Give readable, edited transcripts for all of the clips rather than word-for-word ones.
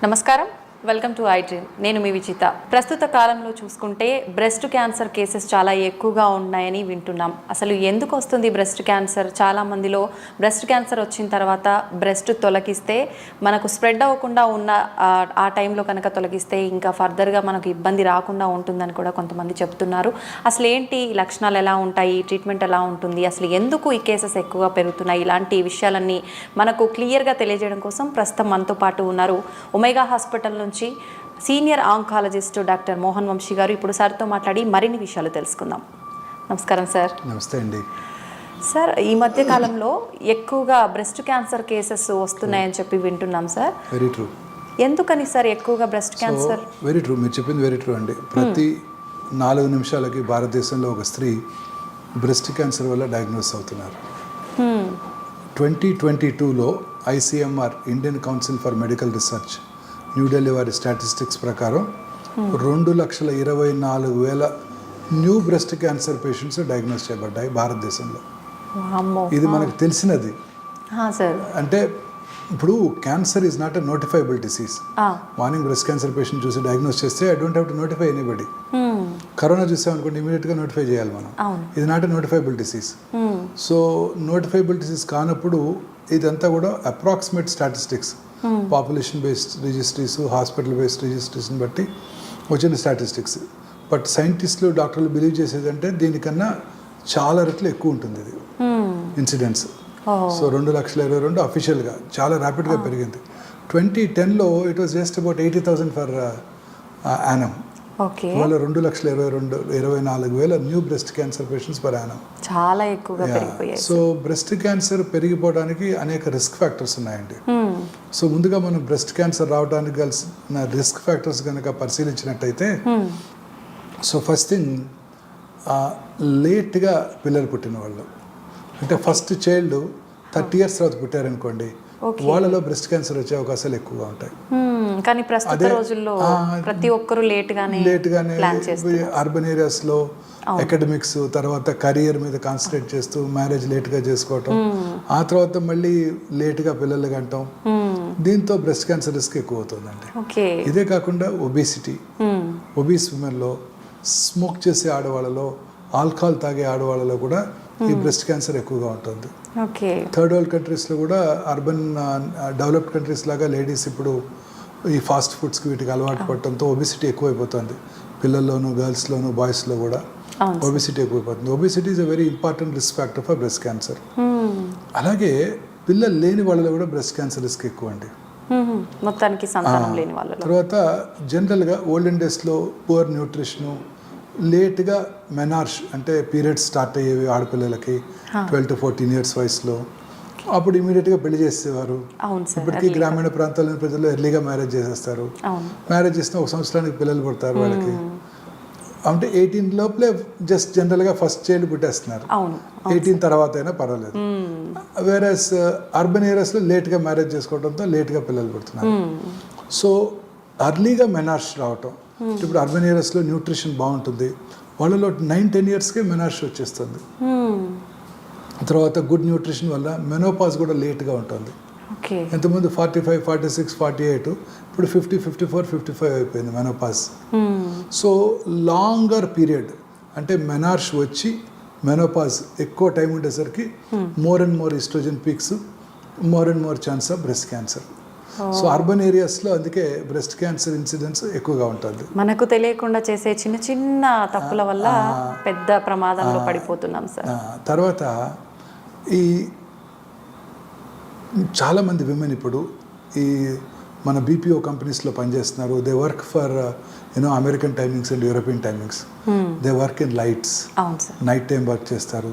నమస్కారం, welcome to I dream. నేను మీ విచిత. ప్రస్తుత కాలంలో చూసుకుంటే బ్రెస్ట్ క్యాన్సర్ కేసెస్ చాలా ఎక్కువగా ఉన్నాయని వింటున్నాం. అసలు ఎందుకు వస్తుంది బ్రెస్ట్ క్యాన్సర్? చాలా మందిలో బ్రెస్ట్ క్యాన్సర్ వచ్చిన తర్వాత బ్రెస్ట్ తొలగిస్తే మనకు స్ప్రెడ్ అవ్వకుండా ఉన్న ఆ టైంలో కనుక తొలగిస్తే ఇంకా ఫర్దర్గా మనకు ఇబ్బంది రాకుండా ఉంటుందని కూడా కొంతమంది చెప్తున్నారు. అసలు ఏంటి లక్షణాలు, ఎలా ఉంటాయి, ట్రీట్మెంట్ ఎలా ఉంటుంది, అసలు ఎందుకు ఈ కేసెస్ ఎక్కువగా పెరుగుతున్నాయి, ఇలాంటి విషయాలన్నీ మనకు క్లియర్గా తెలియజేయడం కోసం ప్రస్తుతం మనతో పాటు ఉన్నారు ఒమేగా హాస్పిటల్ నుంచి senior oncologist doctor Mohan Vamsi గారు. ఇప్పుడు సార్తో మాట్లాడి మరిన్ని విషయాలు తెలుసుకుందాం. నమస్కారం సార్. నమస్తే అండి. సార్, ఈ మధ్య కాలంలో ఎక్కువగా బ్రెస్ట్ క్యాన్సర్ కేసెస్ వస్తున్నాయని చెప్పి వింటున్నాం సార్. Very true. ఎందుకని సార్ ఎక్కువగా బ్రెస్ట్ క్యాన్సర్? వెరీ ట్రూ, మీరు చెప్పింది వెరీ ట్రూ అండి. ప్రతి 4 నిమిషాలకి భారతదేశంలో ఒక స్త్రీ బ్రెస్ట్ క్యాన్సర్ వల్ల డయాగ్నోస్ అవుతున్నారు. 2022లో ICMR Indian Council for Medical Research New Delhi వారి స్టాటిస్టిక్స్ ప్రకారం 2,24,000 new breast cancer patients diagnose చేయబడ్డాయి భారతదేశంలో. ఇది మనకు తెలిసినది. అంటే ఇప్పుడు cancer is not a notifiable disease. Morning breast cancer patient చూసి డయాగ్నోస్ చేస్తే I don't have to notify anybody. Corona చూసామనుకోండి, ఇమీడియట్గా నోటిఫై చేయాలి మనం. ఇది not a notifiable disease. So notifiable disease కానప్పుడు ఇదంతా కూడా approximate statistics, population based registries, hospital based రిజిస్ట్రీస్ని బట్టి వచ్చిన స్టాటిస్టిక్స్. బట్ సైంటిస్టులు, డాక్టర్లు బిలీవ్ చేసేదంటే దీనికన్నా చాలా రెట్లు ఎక్కువ ఉంటుంది ఇది ఇన్సిడెంట్స్. సో 2,22,000 అఫీషియల్గా చాలా ర్యాపిడ్గా పెరిగింది. 2010లో it was just about 80,000 for annum. వాళ్ళ 2,24,000 new breast cancer patients per annum. చాలా ఎక్కువగా పెరిగిపోయాయి. సో బ్రెస్ట్ క్యాన్సర్ పెరిగిపోవడానికి అనేక రిస్క్ ఫ్యాక్టర్స్ ఉన్నాయండి. సో ముందుగా మనం బ్రెస్ట్ క్యాన్సర్ రావడానికి కలిసిన రిస్క్ ఫ్యాక్టర్స్ కనుక పరిశీలించినట్టయితే, సో ఫస్ట్ థింగ్ లేట్గా పిల్లలు పుట్టిన వాళ్ళు, అంటే ఫస్ట్ చైల్డ్ 30 years తర్వాత పుట్టారనుకోండి, వాళ్ళలో బ్రెస్ట్ క్యాన్సర్ వచ్చే అవకాశాలు ఎక్కువగా ఉంటాయి. కానీ ప్రస్తుత రోజుల్లో ప్రతి ఒక్కరు లేట్గానే అర్బన్ ఏరియాస్లో అకాడమిక్స్ తర్వాత కెరియర్ మీద కాన్సన్ట్రేట్ చేస్తూ మ్యారేజ్ లేట్గా చేసుకోవటం, ఆ తర్వాత మళ్ళీ లేట్గా పిల్లలు కంటాం, దీంతో బ్రెస్ట్ క్యాన్సర్ రిస్క్ ఎక్కువ అవుతుందండి. ఇదే కాకుండా ఒబీస్ ఉమెన్లో, స్మోక్ చేసే ఆడవాళ్ళలో, ఆల్కహాల్ తాగే ఆడవాళ్ళలో కూడా ఈ బ్రెస్ట్ క్యాన్సర్ ఎక్కువగా ఉంటుంది. థర్డ్ వరల్డ్ కంట్రీస్లో కూడా, అర్బన్ డెవలప్డ్ కంట్రీస్ లాగా లేడీస్ ఇప్పుడు ఈ ఫాస్ట్ ఫుడ్స్కి వీటికి అలవాటు పడటంతో ఒబిసిటీ ఎక్కువైపోతుంది. పిల్లల్లోనూ, గర్ల్స్లోనూ, బాయ్స్లో కూడా ఒబిసిటీ ఎక్కువైపోతుంది. Obesity is a very important risk factor for breast cancer. అలాగే పిల్లలు లేని వాళ్ళలో కూడా బ్రెస్ట్ క్యాన్సర్ రిస్క్ ఎక్కువ అండి. మొత్తానికి సంతానం లేని వాళ్ళలో. తర్వాత జనరల్గా ఓల్డెన్ డేస్లో పువర్ న్యూట్రిషను, లేట్గా మెనార్ష్ అంటే పీరియడ్స్ స్టార్ట్ అయ్యేవి ఆడపిల్లలకి 12 to 14 years వయసులో. అప్పుడు ఇమీడియట్గా పెళ్లి చేసేవారు. ఇప్పటికీ గ్రామీణ ప్రాంతాల్లోని ప్రజలు ఎర్లీగా మ్యారేజ్ చేసేస్తారు. మ్యారేజ్ చేసిన 1 సంవత్సరానికి పిల్లలు పుడతారు వాళ్ళకి. అంటే 18 లోపలే జస్ట్ జనరల్గా ఫస్ట్ చైల్డ్ పుట్టేస్తున్నారు. 18 తర్వాత అయినా పర్వాలేదు. వేరేస్ అర్బన్ ఏరియాస్లో లేట్గా మ్యారేజ్ చేసుకోవడంతో లేట్గా పిల్లలు పుడుతున్నారు. సో అర్లీగా మెనార్ష్ రావటం. ఇప్పుడు అర్బన్ ఏరియాస్లో న్యూట్రిషన్ బాగుంటుంది, వాళ్ళలో 9-10 yearsకే మెనార్ష్ వచ్చేస్తుంది. తర్వాత గుడ్ న్యూట్రిషన్ వల్ల మెనోపాజ్ కూడా లేట్గా ఉంటుంది. ఎంతమంది 45, 46, 48, ఇప్పుడు 50, 54, 55 అయిపోయింది మెనోపాజ్. సో లాంగర్ పీరియడ్ అంటే మెనార్ష్ వచ్చి మెనోపాజ్ ఎక్కువ టైం ఉండేసరికి more and more estrogen peaks, more and more chance of breast cancer. So urban ఏరియాస్లో అందుకే బ్రెస్ట్ క్యాన్సర్ ఇన్సిడెన్స్ ఎక్కువగా ఉంటుంది. మనకు తెలియకుండా చేసే చిన్న చిన్న తప్పుల వల్ల పెద్ద ప్రమాదంలో పడిపోతున్నాం సార్. తర్వాత ఈ చాలామంది విమెన్ ఇప్పుడు ఈ మన BPO కంపెనీస్లో పనిచేస్తున్నారు. They work for American timings and European timings. They work in lights, night time work చేస్తారు.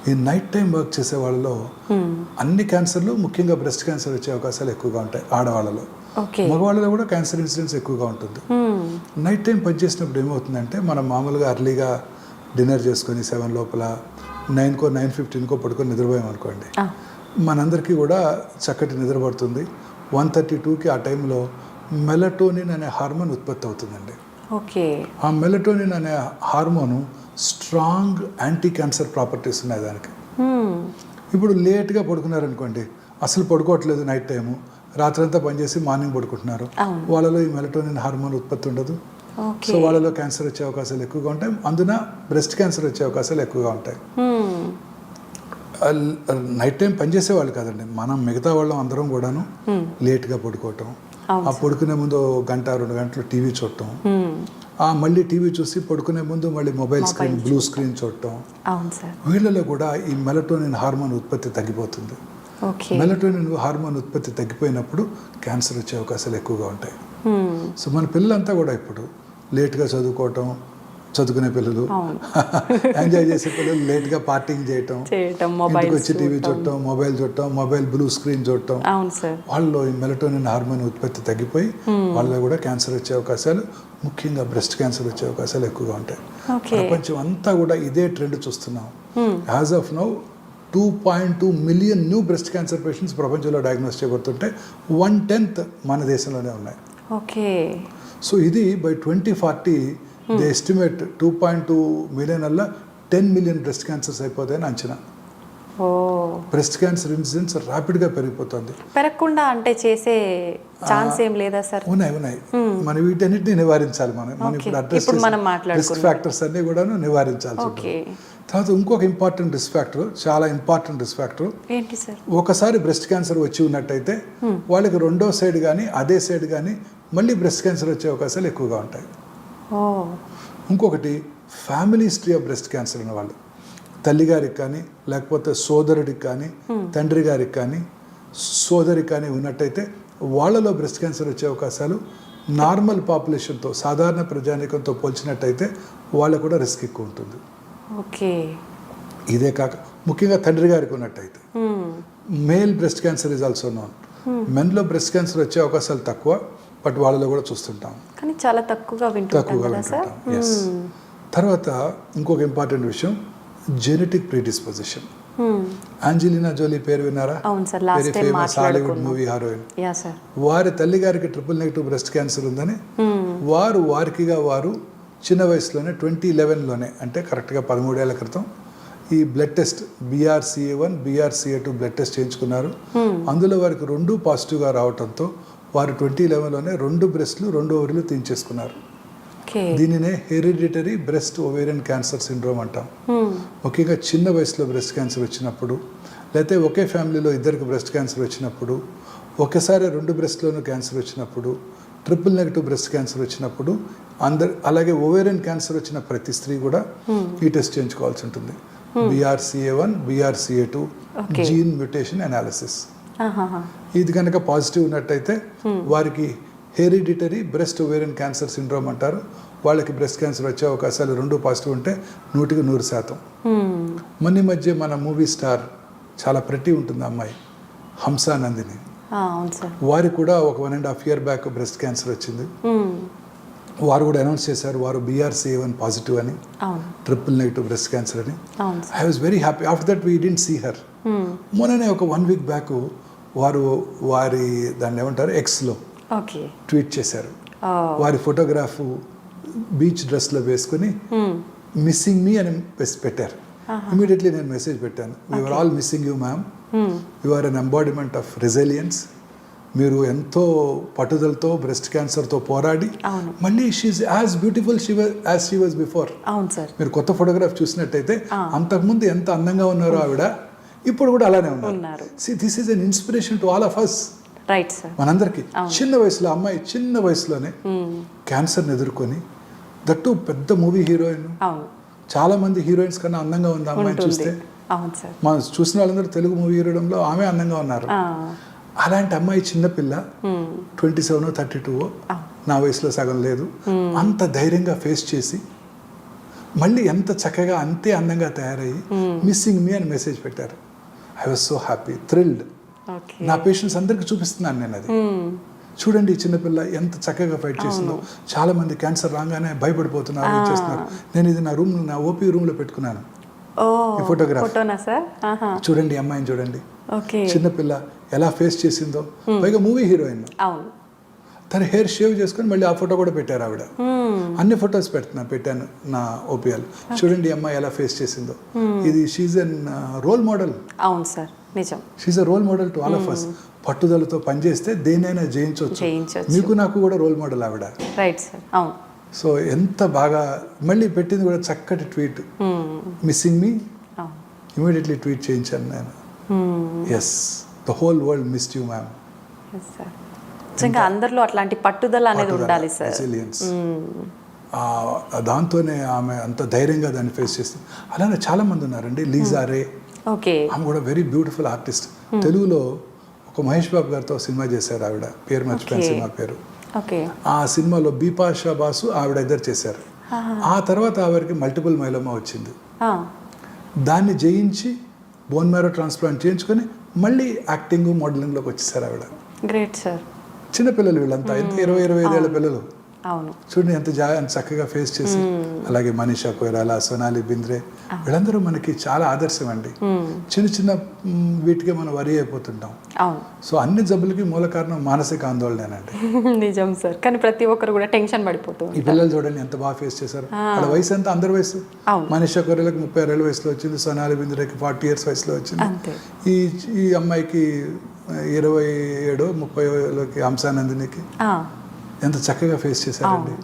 ఈ నైట్ టైం వర్క్ చేసే వాళ్ళలో అన్ని క్యాన్సర్లు, ముఖ్యంగా బ్రెస్ట్ క్యాన్సర్ వచ్చే అవకాశాలు ఎక్కువగా ఉంటాయి ఆడవాళ్ళలో. మగవాళ్ళలో కూడా క్యాన్సర్ ఇన్సిడెన్స్ ఎక్కువగా ఉంటుంది. నైట్ టైం పనిచేసినప్పుడు ఏమవుతుందంటే, మనం మామూలుగా అర్లీగా డిన్నర్ చేసుకొని 7 లోపల 9కో 9:15కో పడుకొని నిద్రపోయాం అనుకోండి, మనందరికీ కూడా చక్కటి నిద్ర పడుతుంది. 1:32కి ఆ టైంలో మెలటోనిన్ అనే హార్మోన్ ఉత్పత్తి అవుతుందండి. ఆ మెలటోనిన్ అనే hormone strong anti cancer properties ఉన్నాయి దానికి. ఇప్పుడు లేట్గా పడుకున్నారనుకోండి, అసలు పడుకోవట్లేదు, నైట్ టైము రాత్రంతా పనిచేసి మార్నింగ్ పడుకుంటున్నారు. అవును. వాళ్ళలో ఈ మెలటోనిన్ హార్మోన్ ఉత్పత్తి ఉండదు. ఓకే. సో వాళ్ళలో క్యాన్సర్ వచ్చే అవకాశాలు ఎక్కువగా ఉంటాయి. అందున బ్రెస్ట్ క్యాన్సర్ వచ్చే అవకాశాలు ఎక్కువగా ఉంటాయి. నైట్ టైం పనిచేసే వాళ్ళు కాదండి, మనం మిగతా వాళ్ళం అందరం కూడాను లేట్గా పడుకోవటం, ఆ పడుకునే ముందు గంట 2 గంటలు టీవీ చూడటం, మళ్ళీ టీవీ చూసి పడుకునే ముందు మళ్ళీ మొబైల్ స్క్రీన్ బ్లూ స్క్రీన్ చూడటం, వీళ్ళలో కూడా ఈ మెలటోనిన్ హార్మోన్ ఉత్పత్తి తగ్గిపోతుంది. మెలటోనిన్ హార్మోన్ ఉత్పత్తి తగ్గిపోయినప్పుడు క్యాన్సర్ వచ్చే అవకాశాలు ఎక్కువగా ఉంటాయి. సో మన పిల్లలంతా కూడా ఇప్పుడు లేట్గా చదువుకోవటం, చదువుకునే పిల్లలు, ఎంజాయ్ చేసే పిల్లలు లేట్గా పార్టీంగ్ చేయటం, ఇంటికి వచ్చి టీవీ చూడటం, మొబైల్ చూడటం, మొబైల్ బ్లూ స్క్రీన్ చూడటం, వాళ్ళలో ఈ మెలటోనిన్ హార్మోన్ ఉత్పత్తి తగ్గిపోయి వాళ్ళలో కూడా క్యాన్సర్ వచ్చే అవకాశాలు, ముఖ్యంగా బ్రెస్ట్ క్యాన్సర్ వచ్చే అవకాశాలు ఎక్కువగా ఉంటాయి. ప్రపంచం అంతా కూడా ఇదే ట్రెండ్ చూస్తున్నాం. As of now 2.2 million new breast cancer patients ప్రపంచంలో డయాగ్నోస్ చేయబడుతుంటే 1/10 మన దేశంలోనే ఉన్నాయి. సో ఇది బై 2040 దే ఎస్టిమేట్ 2.2 మిలియన్ అలా 10 మిలియన్ బ్రెస్ట్ క్యాన్సర్స్ అయిపోతాయని అంచనా. బ్రెస్ట్ క్యాన్సర్ ఇన్సిడెన్స్ ర్యాపిడ్గా పెరిగిపోతుంది. పెరగకుండా అంటే చేసే ఛాన్స్ ఏం లేదా సార్? ఉన్నాయి. మనం వీటన్నిటిని నివారించాలి. మనం ఇప్పుడు అడ్రస్ రిస్క్ ఫ్యాక్టర్స్ అన్ని కూడా నివారించాల్సి ఉంటుంది. తర్వాత ఇంకొక ఇంపార్టెంట్ రిస్క్ ఫ్యాక్టర్, చాలా ఇంపార్టెంట్ రిస్క్ ఫ్యాక్టర్ ఏంటి సార్? ఒకసారి బ్రెస్ట్ క్యాన్సర్ వచ్చి ఉన్నట్టయితే వాళ్ళకి రెండో సైడ్ కానీ అదే సైడ్ కానీ మళ్ళీ బ్రెస్ట్ క్యాన్సర్ వచ్చే అవకాశాలు ఎక్కువగా ఉంటాయి. ఇంకొకటి family history of breast cancer ఉన్న వాళ్ళు, తల్లిగారికి కానీ లేకపోతే సోదరుడికి కానీ తండ్రి గారికి కానీ సోదరికి కానీ ఉన్నట్టయితే వాళ్ళలో బ్రెస్ట్ క్యాన్సర్ వచ్చే అవకాశాలు నార్మల్ పాపులేషన్తో, సాధారణ ప్రజానీకంతో పోల్చినట్టయితే వాళ్ళకు కూడా రిస్క్ ఎక్కువ ఉంటుంది. ఇదే కాక ముఖ్యంగా తండ్రి గారికి ఉన్నట్టయితే male breast cancer is also known. మెన్లో బ్రెస్ట్ క్యాన్సర్ వచ్చే అవకాశాలు తక్కువ, బట్ వాళ్ళలో కూడా చూస్తుంటాం, కానీ చాలా తక్కువగా వింటుంటాం. ఎస్. తర్వాత ఇంకొక ఇంపార్టెంట్ విషయం, జెనెటిక్ ప్రీడిస్పోజిషన్. ఆంజెలినా జోలీ పేరు విన్నారా? Very famous Hollywood movie heroine. వారి తల్లి గారికి ట్రిపుల్-నెగటివ్ బ్రెస్ట్ క్యాన్సర్ ఉందని వారు చిన్న వయసులోనే 2011లోనే, అంటే కరెక్ట్గా 13 ఏళ్ల క్రితం ఈ blood test BRCA1 BRCA2 blood test చేయించుకున్నారు. అందులో వారికి 2 పాజిటివ్గా రావడంతో వారు 2011లోనే 2 బ్రెస్ట్లు 2 ఓవరీలు తీయించేసుకున్నారు. దీనినే hereditary breast ovarian cancer syndrome అంటాం. ముఖ్యంగా చిన్న వయసులో బ్రెస్ట్ క్యాన్సర్ వచ్చినప్పుడు, లేకపోతే ఒకే ఫ్యామిలీలో ఇద్దరికి బ్రెస్ట్ క్యాన్సర్ వచ్చినప్పుడు, ఒకేసారి 2 బ్రెస్ట్లోనూ క్యాన్సర్ వచ్చినప్పుడు, ట్రిపుల్-నెగటివ్ బ్రెస్ట్ క్యాన్సర్ వచ్చినప్పుడు, అలాగే ఓవేరియన్ క్యాన్సర్ వచ్చిన ప్రతి స్త్రీ కూడా ఈ టెస్ట్ చేయించుకోవాల్సి ఉంటుంది. BRCA1 BRCA2 gene mutation analysis. ఇది కనుక పాజిటివ్ ఉన్నట్టయితే వారికి hereditary breast ovarian cancer syndrome అంటారు. వాళ్ళకి బ్రెస్ట్ క్యాన్సర్ వచ్చే అవకాశాలు 2 పాజిటివ్ ఉంటే 100%. మొన్న మధ్య మన మూవీ స్టార్, చాలా ప్రతి ఉంటుంది అమ్మాయి, హంసా నందిని, వారికి కూడా ఒక 1.5 year బ్యాక్ బ్రెస్ట్ క్యాన్సర్ వచ్చింది. వారు కూడా అనౌన్స్ చేశారు వారు BRCA1 పాజిటివ్ అని, ట్రిపుల్-నెగటివ్ బ్రెస్ట్ క్యాన్సర్ అని. I was very happy. After that we didn't see her. మొన్ననే ఒక 1 week బ్యాక్ వారి దాన్ని ఏమంటారు ఎక్స్లో ట్వీట్ చేశారు. వారి ఫోటోగ్రాఫ్ బీచ్ డ్రెస్లో వేసుకుని మిస్సింగ్ మీ అని పెట్టారు. ఇమీడియట్లీ నేను మెసేజ్ పెట్టాను, we are all missing you ma'am, you are an embodiment of resilience. మీరు ఎంతో పట్టుదలతో బ్రెస్ట్ క్యాన్సర్తో పోరాడి మళ్ళీ she's as beautiful as she was before. మీరు కొత్త ఫోటోగ్రాఫ్ చూసినట్టయితే అంతకుముందు ఎంత అందంగా ఉన్నారో ఆవిడ, ఇప్పుడు కూడా అలానే ఉన్నారు. This is an inspiration to all of us. మనందరికీ చిన్న వయసులో, అమ్మాయి చిన్న వయసులోనే క్యాన్సర్ని ఎదుర్కొని, దట్టు పెద్ద మూవీ హీరోయిన్, చాలా మంది హీరోయిన్స్ కన్నా అందంగా ఉంది అమ్మాయిని చూస్తే. మనం చూసిన వాళ్ళందరూ తెలుగు మూవీ హీరోయిన్లో ఆమె అందంగా ఉన్నారు. అలాంటి అమ్మాయి చిన్నపిల్ల, 27 32, నా వయసులో సగం లేదు, అంత ధైర్యంగా ఫేస్ చేసి మళ్ళీ ఎంత చక్కగా అంతే అందంగా తయారయ్యి మిస్సింగ్ మీ అని మెసేజ్ పెట్టారు. I was so happy, thrilled. నా పేషెంట్స్ అందరికీ చూపిస్తున్నాను నేను అది. చూడండి ఈ చిన్నపిల్ల ఎంత చక్కగా ఫైట్ చేసిందో. చాలా మంది క్యాన్సర్ రాగానే భయపడిపోతున్నారు, చేస్తున్నారు. నేను ఇది నా ఓపీ రూమ్లో పెట్టుకున్నాను ఈ ఫోటోగ్రాఫ్. చూడండి అమ్మాయిని చూడండి, చిన్నపిల్ల ఎలా ఫేస్ చేసిందో. పైగా మూవీ హీరోయిన్, తన హెయిర్ షేవ్ చేసుకొని మళ్ళీ ఆ ఫోటో కూడా పెట్టారు ఆవిడ. అన్ని ఫొటోస్ పెట్టాను నా ఓపీఎల్. చూడండి అమ్మాయి ఎలా ఫేస్ చేసిందో. ఇది షీఈ్ అన్ రోల్ మోడల్. అవును సార్, నిజం. She's a role model to all of us. పట్టుదలతో పనిచేస్తే దేనైనా జయించవచ్చు. మీకు నాకు కూడా రోల్ మోడల్ ఆవిడ. రైట్ సార్, అవును. సో ఎంత బాగా మళ్ళీ పెట్టింది కూడా చక్కటి ట్వీట్, మిస్సింగ్ మీ ఇమీడియట్లీ ట్వీట్ చేయించాను నేను. Yes, the whole world missed you ma'am. నిజంగా అందరిలో అట్లాంటి పట్టుదల అనేది ఉండాలి సార్. రెసిలియన్స్. దాంతోనే ఆమె అంత ధైర్యంగా దాన్ని ఫేస్ చేస్తుంది. అలానే చాలా మంది ఉన్నారండి. లీజా రే, ఓకే, ఆమె కూడా వెరీ బ్యూటిఫుల్ ఆర్టిస్ట్. తెలుగులో ఒక మహేష్ బాబు గారితో సినిమా చేశారు ఆవిడ, పేరు మర్చిపోయిన సినిమా పేరు. ఆ సినిమాలో బిపాషా బాసు ఆవిడ ఇద్దరు చేశారు. ఆ తర్వాత ఆవిడకి మల్టిపుల్ మైలోమా వచ్చింది. దాన్ని జయించి బోన్ మ్యారో ట్రాన్స్ప్లాంట్ చేయించుకొని మళ్ళీ యాక్టింగ్ మోడలింగ్లోకి వచ్చేసారు ఆవిడ. Great sir. చిన్నపిల్లలు వీళ్ళంతా, 20-25 ఏళ్ళ పిల్లలు. అవును, చూడండి ఎంత చక్కగా ఫేస్ చేసి. అలాగే మనీషా కొయిరాలా, సోనాలి బింద్రే, వీళ్ళందరూ మనకి చాలా ఆదర్శం అండి. చిన్న చిన్న వీటికి మనం వరి అయిపోతుంటాం. సో అన్ని జబ్బులకి మూల కారణం మానసిక ఆందోళనేనండి. నిజం సార్, కానీ ప్రతి ఒక్కరు కూడా టెన్షన్ పడిపోతుంది. ఈ పిల్లలు చూడండి ఎంత బాగా ఫేస్ చేశారు. వాళ్ళ వయసు ఎంత, అందరి వయసు. మనీషా కొయిరాలాకి 36 ఏళ్ళ వయసులో వచ్చింది, సోనాలి బింద్రేకి 40 years వయసులో వచ్చింది. ఈ అమ్మాయికి 27-30 హంసానందినికి ఎంత చక్కగా ఫేస్ చేశారండి.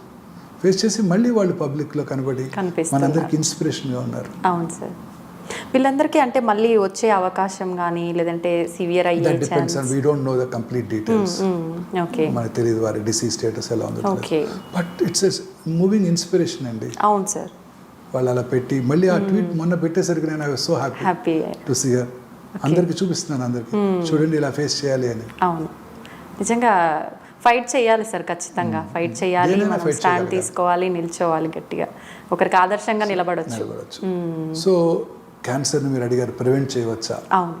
ఫేస్ చేసి మళ్ళీ వాళ్ళు పబ్లిక్లో కనబడి మనందరికి ఇన్స్పిరేషన్గా ఉన్నారు. అవును సార్. వీళ్ళందరికీ అంటే మళ్ళీ వచ్చే అవకాశం కానీ లేదంటే సివియర్ అయ్యే chance, we don't know the complete details. Okay, మనకు తెలియదు వారి డిసీజ్ స్టేటస్ ఎలా ఉందో. Okay, but it's a moving inspiration అండి. అవును సార్. వాళ్ళు అలా పెట్టి మళ్ళీ ఆ ట్వీట్ మొన్న పెట్టేసరికి నేను I was so happy to see her. అందరికి చూపిస్తున్నాను, అందరికి చూడండి ఇలా ఫేస్ చేయాలి అని. అవును, నిజంగా ఫైట్ చేయాలి సార్, ఖచ్చితంగా ఫైట్ చేయాలి. మనం స్టాండ్ తీసుకోవాలి, నిల్చోవాలి గట్టిగా, ఒకరికి ఆదర్శంగా నిలబడొచ్చు. సో క్యాన్సర్ని మీరు అడిగారు, ప్రివెంట్ చేయవచ్చా? అవును,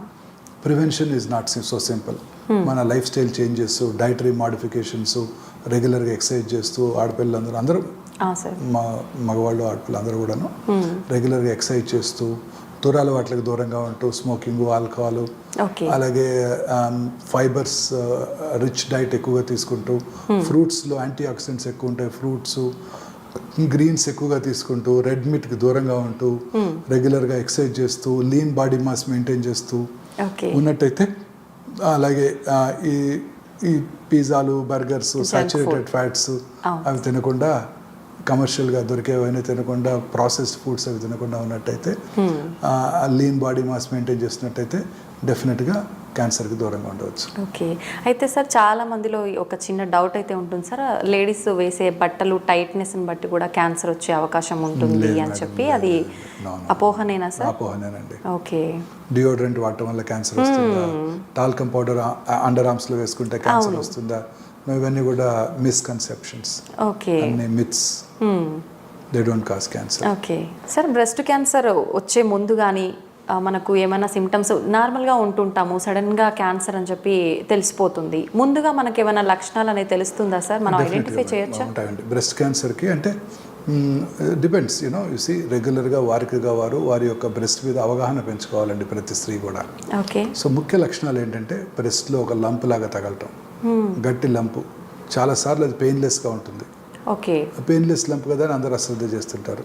prevention is not so simple. మన lifestyle changes, dietary modifications, రెగ్యులర్గా ఎక్సర్సైజ్ చేస్తూ అందరూ మగవాళ్ళు ఆడపిల్లలు అందరూ కూడాను రెగ్యులర్గా ఎక్సర్సైజ్ చేస్తూ, దురలవాట్లకు దూరంగా ఉంటూ, స్మోకింగ్, ఆల్కహాల్, అలాగే ఫైబర్స్ రిచ్ డైట్ ఎక్కువగా తీసుకుంటూ, ఫ్రూట్స్లో యాంటీ ఆక్సిడెంట్స్ ఎక్కువ ఉంటాయి, ఫ్రూట్స్ గ్రీన్స్ ఎక్కువగా తీసుకుంటూ, రెడ్ మీట్కి దూరంగా ఉంటూ, రెగ్యులర్గా ఎక్సర్సైజ్ చేస్తూ, లీన్ బాడీ మాస్ మెయింటైన్ చేస్తూ ఉన్నట్టయితే, అలాగే ఈ పిజ్జాలు, బర్గర్స్, సాచురేటెడ్ ఫ్యాట్స్ అవి తినకుండా, కమర్షియల్గా దొరికేవైనా తినకుండా, ప్రాసెస్డ్ ఫుడ్స్ అవి తినకుండా ఉన్నట్టయితే, లీన్ బాడీ మాస్ మెయింటైన్ చేసినట్టయితే డెఫినెట్గా క్యాన్సర్కి దూరంగా ఉండవచ్చు. ఓకే, అయితే సార్ చాలా మందిలో ఒక చిన్న డౌట్ అయితే ఉంటుంది సార్, లేడీస్ వేసే బట్టలు టైట్నెస్ని బట్టి కూడా క్యాన్సర్ వచ్చే అవకాశం ఉంటుంది అని చెప్పి, అది అపోహనేనా సార్? అపోహనేనండి. ఓకే, డియోడ్రెంట్ వాడటం వల్ల క్యాన్సర్ వస్తుందా, టాల్కమ్ పౌడర్ అండర్ ఆర్మ్స్లో వేసుకుంటే క్యాన్సర్ వస్తుందా, ఇవన్నీ కూడా మిస్కన్సెప్షన్స్, అన్ని myths. They don't cause cancer. Okay sir, breast cancer వచ్చే ముందు కానీ మనకు ఏమైనా సిమ్టమ్స్ నార్మల్గా ఉంటుంటాము, సడన్గా క్యాన్సర్ అని చెప్పి తెలిసిపోతుంది, ముందుగా మనకి ఏమైనా లక్షణాలు అనేది తెలుస్తుందా సార్? మనం ఐడెంటిఫై చేయొచ్చా? ఉంటాయండి బ్రెస్ట్ క్యాన్సర్కి. అంటే డిపెండ్స్, యు సీ, రెగ్యులర్గా వారి యొక్క బ్రెస్ట్ మీద అవగాహన పెంచుకోవాలండి ప్రతి స్త్రీ కూడా. ఓకే, సో ముఖ్య లక్షణాలు ఏంటంటే, బ్రెస్ట్లో ఒక లంప్ లాగా తగలటం, గట్టి లంపు, చాలాసార్లు అది పెయిన్లెస్గా ఉంటుంది. ఓకే, పెయిన్లెస్ లంప్ కదా అని అందరూ అశ్రద్ధ చేస్తుంటారు.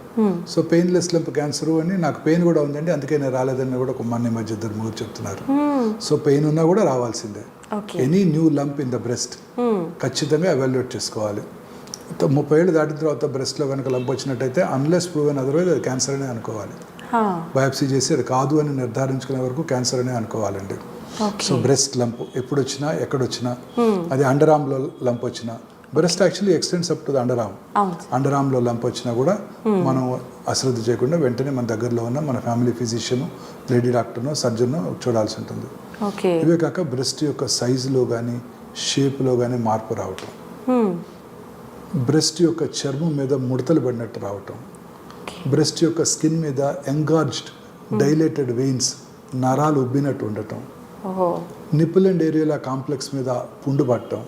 సో పెయిన్లెస్ లంప్ క్యాన్సర్ అని, నాకు పెయిన్ కూడా ఉందండి అందుకే నేను రాలేదని కూడా ఒక మన మధ్య 2 చెప్తున్నారు. సో పెయిన్ ఉన్నా కూడా రావాల్సిందే. Any new lump in the breast ఖచ్చితంగా ఎవాల్యుయేట్ చేసుకోవాలి. 30 ఏళ్ళు దాటిన తర్వాత బ్రెస్ట్లో కనుక లంప్ వచ్చినట్టయితే, అన్లెస్ ప్రూవెన్ అదర్వైజ్ అది క్యాన్సర్ అనే అనుకోవాలి. బయాప్సీ చేసి అది కాదు అని నిర్ధారించుకునే వరకు క్యాన్సర్ అనే అనుకోవాలండి. సో బ్రెస్ట్ లంప్ ఎప్పుడు వచ్చినా, ఎక్కడొచ్చినా, అది అండర్ ఆర్మ్లో లంప్ వచ్చినా, breast actually extends up to the under arm, under ఆర్మ్లో లంప్ వచ్చినా కూడా మనం అశ్రద్ధ చేయకుండా వెంటనే మన దగ్గరలో ఉన్న మన ఫ్యామిలీ ఫిజిషియన్, లేడీ డాక్టర్ను, సర్జన్ను చూడాల్సి ఉంటుంది. ఇవే కాక బ్రెస్ట్ యొక్క సైజులో కానీ, షేప్లో కానీ మార్పు రావటం, బ్రెస్ట్ యొక్క చర్మం మీద ముడతలు పడినట్టు రావటం, బ్రెస్ట్ యొక్క స్కిన్ మీద ఎంగార్జ్డ్ డైలేటెడ్ వెయిన్స్, నరాలు ఉబ్బినట్టు ఉండటం, నిప్పుల్ అండ్ ఏరియాల కాంప్లెక్స్ మీద పుండు పట్టడం,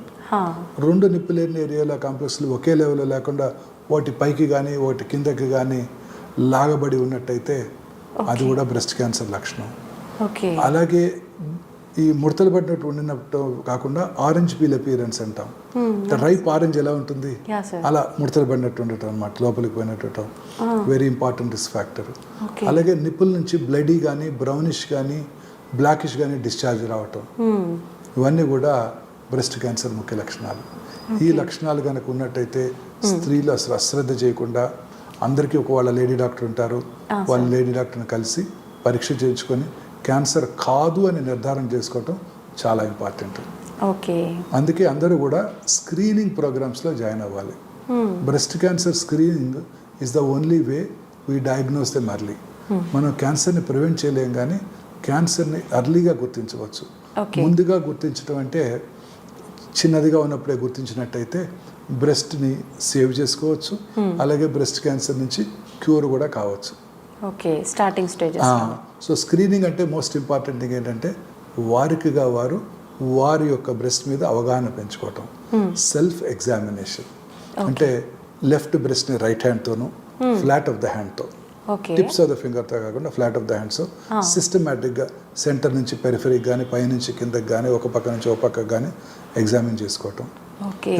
2 నిప్పుల్ అండ్ ఏరియాల కాంప్లెక్స్లు ఒకే లెవెల్లో లేకుండా వాటి పైకి కానీ వాటి కిందకి కానీ లాగబడి ఉన్నట్టయితే అది కూడా బ్రెస్ట్ క్యాన్సర్ లక్షణం. అలాగే ఈ ముడతలు పడినట్టు ఉండినట్టు కాకుండా ఆరెంజ్ పీల్ అపియరెన్స్ అంటాం. రైప్ ఆరెంజ్ ఎలా ఉంటుంది అలా ముడతలు పడినట్టు ఉండటం అనమాట, లోపలికి పోయినట్టు, వెరీ ఇంపార్టెంట్ రిస్క్ ఫ్యాక్టర్. అలాగే నిప్పుల నుంచి బ్లడీ కానీ, బ్రౌనిష్ కానీ, బ్లాకిష్ కానీ డిశ్చార్జ్ రావటం, ఇవన్నీ కూడా బ్రెస్ట్ క్యాన్సర్ ముఖ్య లక్షణాలు. ఈ లక్షణాలు కనుక ఉన్నట్టయితే స్త్రీలు అసలు అశ్రద్ధ చేయకుండా, అందరికీ ఒక వాళ్ళ లేడీ డాక్టర్ ఉంటారు, వాళ్ళ లేడీ డాక్టర్ని కలిసి పరీక్ష చేయించుకొని క్యాన్సర్ కాదు అని నిర్ధారణ చేసుకోవటం చాలా ఇంపార్టెంట్. ఓకే. అందుకే అందరూ కూడా స్క్రీనింగ్ ప్రోగ్రామ్స్లో జాయిన్ అవ్వాలి. Breast cancer screening is the only way we diagnose them early. మనం క్యాన్సర్ని ప్రివెంట్ చేయలేం, కానీ క్యాన్సర్ని ఎర్లీగా గుర్తించవచ్చు. ముందుగా గుర్తించడం అంటే చిన్నదిగా ఉన్నప్పుడే గుర్తించినట్టయితే బ్రెస్ట్ని సేవ్ చేసుకోవచ్చు, అలాగే బ్రెస్ట్ క్యాన్సర్ నుంచి క్యూర్ కూడా కావచ్చు. Okay, starting stages. So screening అంటే మోస్ట్ ఇంపార్టెంట్ థింగ్ ఏంటంటే వారికిగా వారు వారి యొక్క బ్రెస్ట్ మీద అవగాహన పెంచుకోవటం. సెల్ఫ్ ఎగ్జామినేషన్ అంటే లెఫ్ట్ బ్రెస్ట్ని రైట్ హ్యాండ్తోనూ ఫ్లాట్ ఆఫ్ ద హ్యాండ్తో, టిప్స్ ఆఫ్ ద ఫింగర్తో కాకుండా ఫ్లాట్ ఆఫ్ ద హ్యాండ్స్ సిస్టమేటిక్గా సెంటర్ నుంచి పెరిఫెరీకి కానీ పైనుంచి కిందకి కానీ ఒక పక్క నుంచి ఒక పక్కకు కానీ ఎగ్జామిన్ చేసుకోవటం.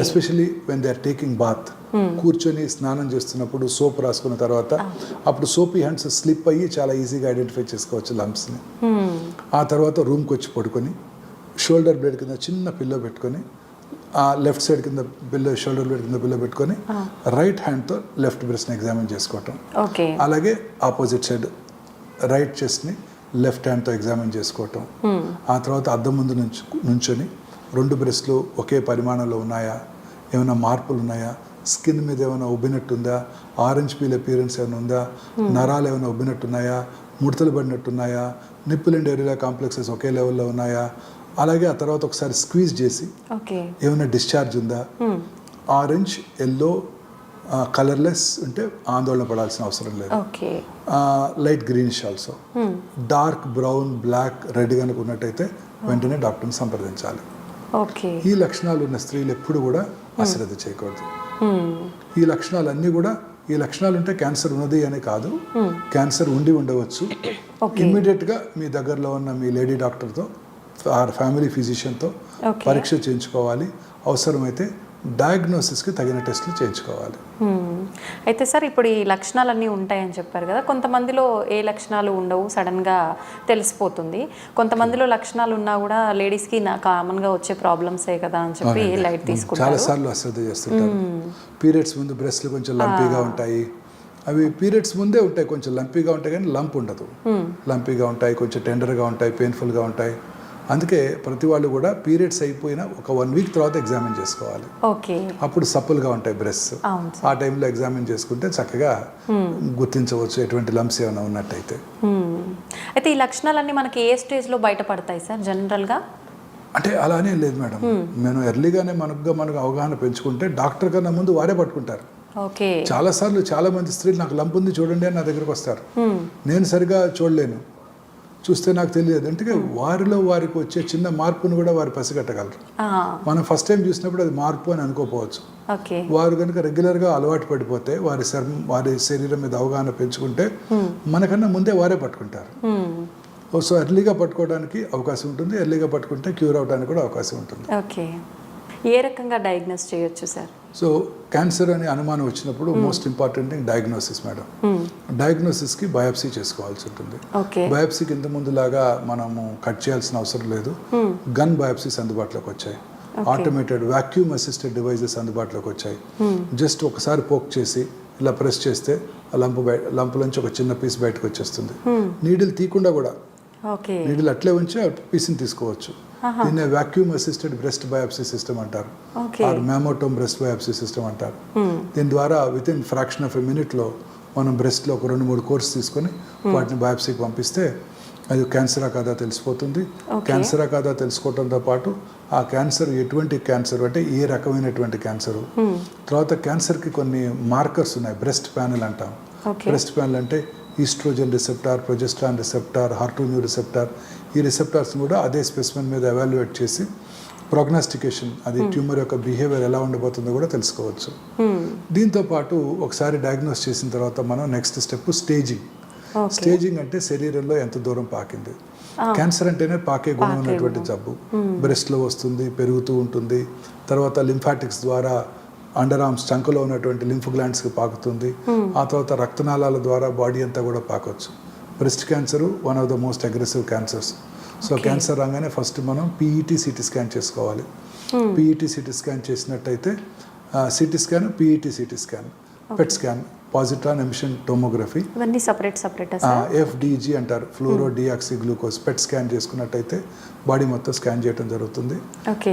Especially when they are taking bath, కూర్చొని స్నానం చేస్తున్నప్పుడు సోప్ రాసుకున్న తర్వాత అప్పుడు సోపీ హ్యాండ్స్ స్లిప్ అయ్యి చాలా ఈజీగా ఐడెంటిఫై చేసుకోవచ్చు లంప్స్ని. ఆ తర్వాత రూమ్కి వచ్చి పడుకొని షోల్డర్ బ్లేడ్ కింద చిన్న పిల్లో పెట్టుకొని, ఆ లెఫ్ట్ సైడ్ కింద పిల్లో, షోల్డర్ బ్లేడ్ కింద పిల్లో పెట్టుకొని రైట్ హ్యాండ్తో లెఫ్ట్ బ్రెస్ట్ని ఎగ్జామిన్ చేసుకోవటం. అలాగే ఆపోజిట్ సైడ్ రైట్ చెస్ట్ని లెఫ్ట్ హ్యాండ్తో ఎగ్జామిన్ చేసుకోవటం. ఆ తర్వాత అద్దం ముందు నుంచొని రెండు బ్రెస్ట్లు ఒకే పరిమాణంలో ఉన్నాయా, ఏమైనా మార్పులు ఉన్నాయా, స్కిన్ మీద ఏమైనా ఉబ్బినట్టుందా, ఆరెంజ్ పీల్ అపియరెన్స్ ఏమైనా ఉందా, నరాలు ఏమైనా ఉబ్బినట్టున్నాయా, ముడతలు పడినట్టున్నాయా, నిప్పుల్ అండ్ ఏరియా కాంప్లెక్సెస్ ఒకే లెవెల్లో ఉన్నాయా, అలాగే ఆ తర్వాత ఒకసారి స్క్వీజ్ చేసి ఏమైనా డిశ్చార్జ్ ఉందా. ఆరెంజ్, ఎల్లో, కలర్లెస్ ఉంటే ఆందోళన పడాల్సిన అవసరం లేదు. Light greenish also. Dark brown, black, red కనుక ఉన్నట్టయితే వెంటనే డాక్టర్ని సంప్రదించాలి. ఈ లక్షణాలు ఉన్న స్త్రీలు ఎప్పుడు కూడా అశ్రద్ధ చేయకూడదు. ఈ లక్షణాలన్నీ కూడా, ఈ లక్షణాలు ఉంటే క్యాన్సర్ ఉన్నది అని కాదు, క్యాన్సర్ ఉండి ఉండవచ్చు. ఇమ్మీడియట్గా మీ దగ్గరలో ఉన్న మీ లేడీ డాక్టర్తో, ఫ్యామిలీ ఫిజిషియన్తో పరీక్ష చేయించుకోవాలి. అవసరమైతే డయాగ్నోసిస్కి తగిన టెస్టులు చేయించుకోవాలి. అయితే సార్, ఇప్పుడు ఈ లక్షణాలన్నీ ఉంటాయని చెప్పారు కదా, కొంతమందిలో ఏ లక్షణాలు ఉండవు, సడన్గా తెలిసిపోతుంది. కొంతమందిలో లక్షణాలు ఉన్నా కూడా లేడీస్కి కామన్గా వచ్చే ప్రాబ్లమ్సే కదా అని చెప్పి లైట్ తీసుకుంటారు. చాలాసార్లు అశ్రద్ధ చేస్తుంటారు. పీరియడ్స్ ముందు బ్రెస్ట్లు కొంచెం లంపీగా ఉంటాయి. అవి పీరియడ్స్ ముందే ఉంటాయి, కొంచెం లంపీగా ఉంటాయి, కానీ లంప్ ఉండదు. లంపీగా ఉంటాయి, కొంచెం టెండర్గా ఉంటాయి, పెయిన్ఫుల్గా ఉంటాయి. అందుకే ప్రతి వాళ్ళు కూడా పీరియడ్స్ అయిపోయిన ఒక 1 వీక్ తర్వాత ఎగ్జామిన్ చేసుకోవాలి. అప్పుడు సప్పుల్గా ఉంటాయి బ్రెస్ట్. ఆ టైంలో ఎగ్జామిన్ చేసుకుంటే చక్కగా గుర్తించవచ్చు ఎటువంటి లంప్స్ ఏమైనా ఉన్నట్టయితే. అయితే ఈ లక్షణాలన్నీ మనకి ఏ స్టేజ్లో బయటపడతాయి సార్ జనరల్గా? అంటే అలానే లేదు మేడం, మేము ఎర్లీగానే మనకు అవగాహన పెంచుకుంటే డాక్టర్ కన్నా ముందు వారే పట్టుకుంటారు. చాలాసార్లు చాలా మంది స్త్రీలు నాకు లంప్ ఉంది చూడండి అని నా దగ్గరకు వస్తారు. నేను సరిగా చూడలేను, చూస్తే నాకు తెలియదు అంటే వారిలో వారికి వచ్చే చిన్న మార్పును కూడా వారు పసిగట్టగలరు. మనం ఫస్ట్ టైం చూసినప్పుడు అది మార్పు అని అనుకోపోవచ్చు. వారు కనుక రెగ్యులర్గా అలవాటు పడిపోతే వారి శరీరం మీద అవగాహన పెంచుకుంటే మనకన్నా ముందే వారే పట్టుకుంటారు. సో ఎర్లీగా పట్టుకోవడానికి అవకాశం ఉంటుంది, ఎర్లీగా పట్టుకుంటే క్యూర్ అవడానికి కూడా అవకాశం ఉంటుంది. ఏ రకంగా డయాగ్నోస్ చేయొచ్చు సార్? సో క్యాన్సర్ అనే అనుమానం వచ్చినప్పుడు most important thing diagnosis madam. డయాగ్నోసిస్కి బయాప్సీ చేసుకోవాల్సి ఉంటుంది. బయాప్సీకి ఇంత ముందులాగా మనము కట్ చేయాల్సిన అవసరం లేదు. గన్ బయాప్సీస్ అందుబాటులోకి వచ్చాయి. ఆటోమేటెడ్ వాక్యూమ్ అసిస్టెడ్ డివైజెస్ అందుబాటులోకి వచ్చాయి. జస్ట్ ఒకసారి పోక్ చేసి ఇలా ప్రెస్ చేస్తే ఆ లంపు నుంచి ఒక చిన్న పీస్ బయటకు వచ్చేస్తుంది. నీడిల్ తీయకుండా కూడా, నీడిల్ అట్లే ఉంచి ఆ పీస్ని తీసుకోవచ్చు. దీన్ని vacuum assisted breast biopsy system అంటారు, ఆర్ మ్యామోటోమ్ బ్రెస్ట్ బయాప్సీ సిస్టమ్ అంటారు. దీని ద్వారా with in fraction of a మినిట్లో మనం బ్రెస్ట్లో ఒక 2-3 కోర్స్ తీసుకొని వాటిని బయాప్సీకి పంపిస్తే అది క్యాన్సరా కాదా తెలిసిపోతుంది. క్యాన్సరా కాదా తెలుసుకోవడంతో పాటు ఆ క్యాన్సర్ ఎటువంటి క్యాన్సర్ అంటే ఏ రకమైనటువంటి క్యాన్సరు, తర్వాత క్యాన్సర్కి కొన్ని మార్కర్స్ ఉన్నాయి. బ్రెస్ట్ ప్యానెల్ అంటాం. బ్రెస్ట్ ప్యానెల్ అంటే oestrogen receptor, progesterone receptor, HER two neu receptor, ఈ రిసెప్టార్స్ని కూడా అదే స్పెసిమెన్ మీద ఎవాల్యుయేట్ చేసి ప్రోగ్నాస్టికేషన్, అది ట్యూమర్ యొక్క బిహేవియర్ ఎలా ఉండబోతుందో కూడా తెలుసుకోవచ్చు. దీంతో పాటు ఒకసారి డయాగ్నోస్ చేసిన తర్వాత మనం నెక్స్ట్ స్టెప్ స్టేజింగ్. స్టేజింగ్ అంటే శరీరంలో ఎంత దూరం పాకింది. క్యాన్సర్ అంటేనే పాకే గుణం ఉన్నటువంటి జబ్బు. బ్రెస్ట్లో వస్తుంది, పెరుగుతూ ఉంటుంది. తర్వాత లింఫాటిక్స్ ద్వారా అండర్ ఆర్మ్స్ చంకలో ఉన్నటువంటి లింఫ్ గ్లాండ్స్కి పాకుతుంది. ఆ తర్వాత రక్తనాళాల ద్వారా బాడీ అంతా కూడా పాకొచ్చు. Breast cancer one of the most aggressive cancers. So cancer రాగానే ఫస్ట్ మనం పీఈటీ సిటీ స్కాన్ చేసుకోవాలి. పీఈటీ సిటీ స్కాన్ చేసినట్టయితే CT scan, PET CT scan, PET scan, positron emission tomography, ఇవన్నీ సపరేట్ ఎఫ్డిజి అంటారు, fluoro deoxy glucose PET scan చేసుకున్నట్టయితే body మొత్తం scan చేయడం జరుగుతుంది.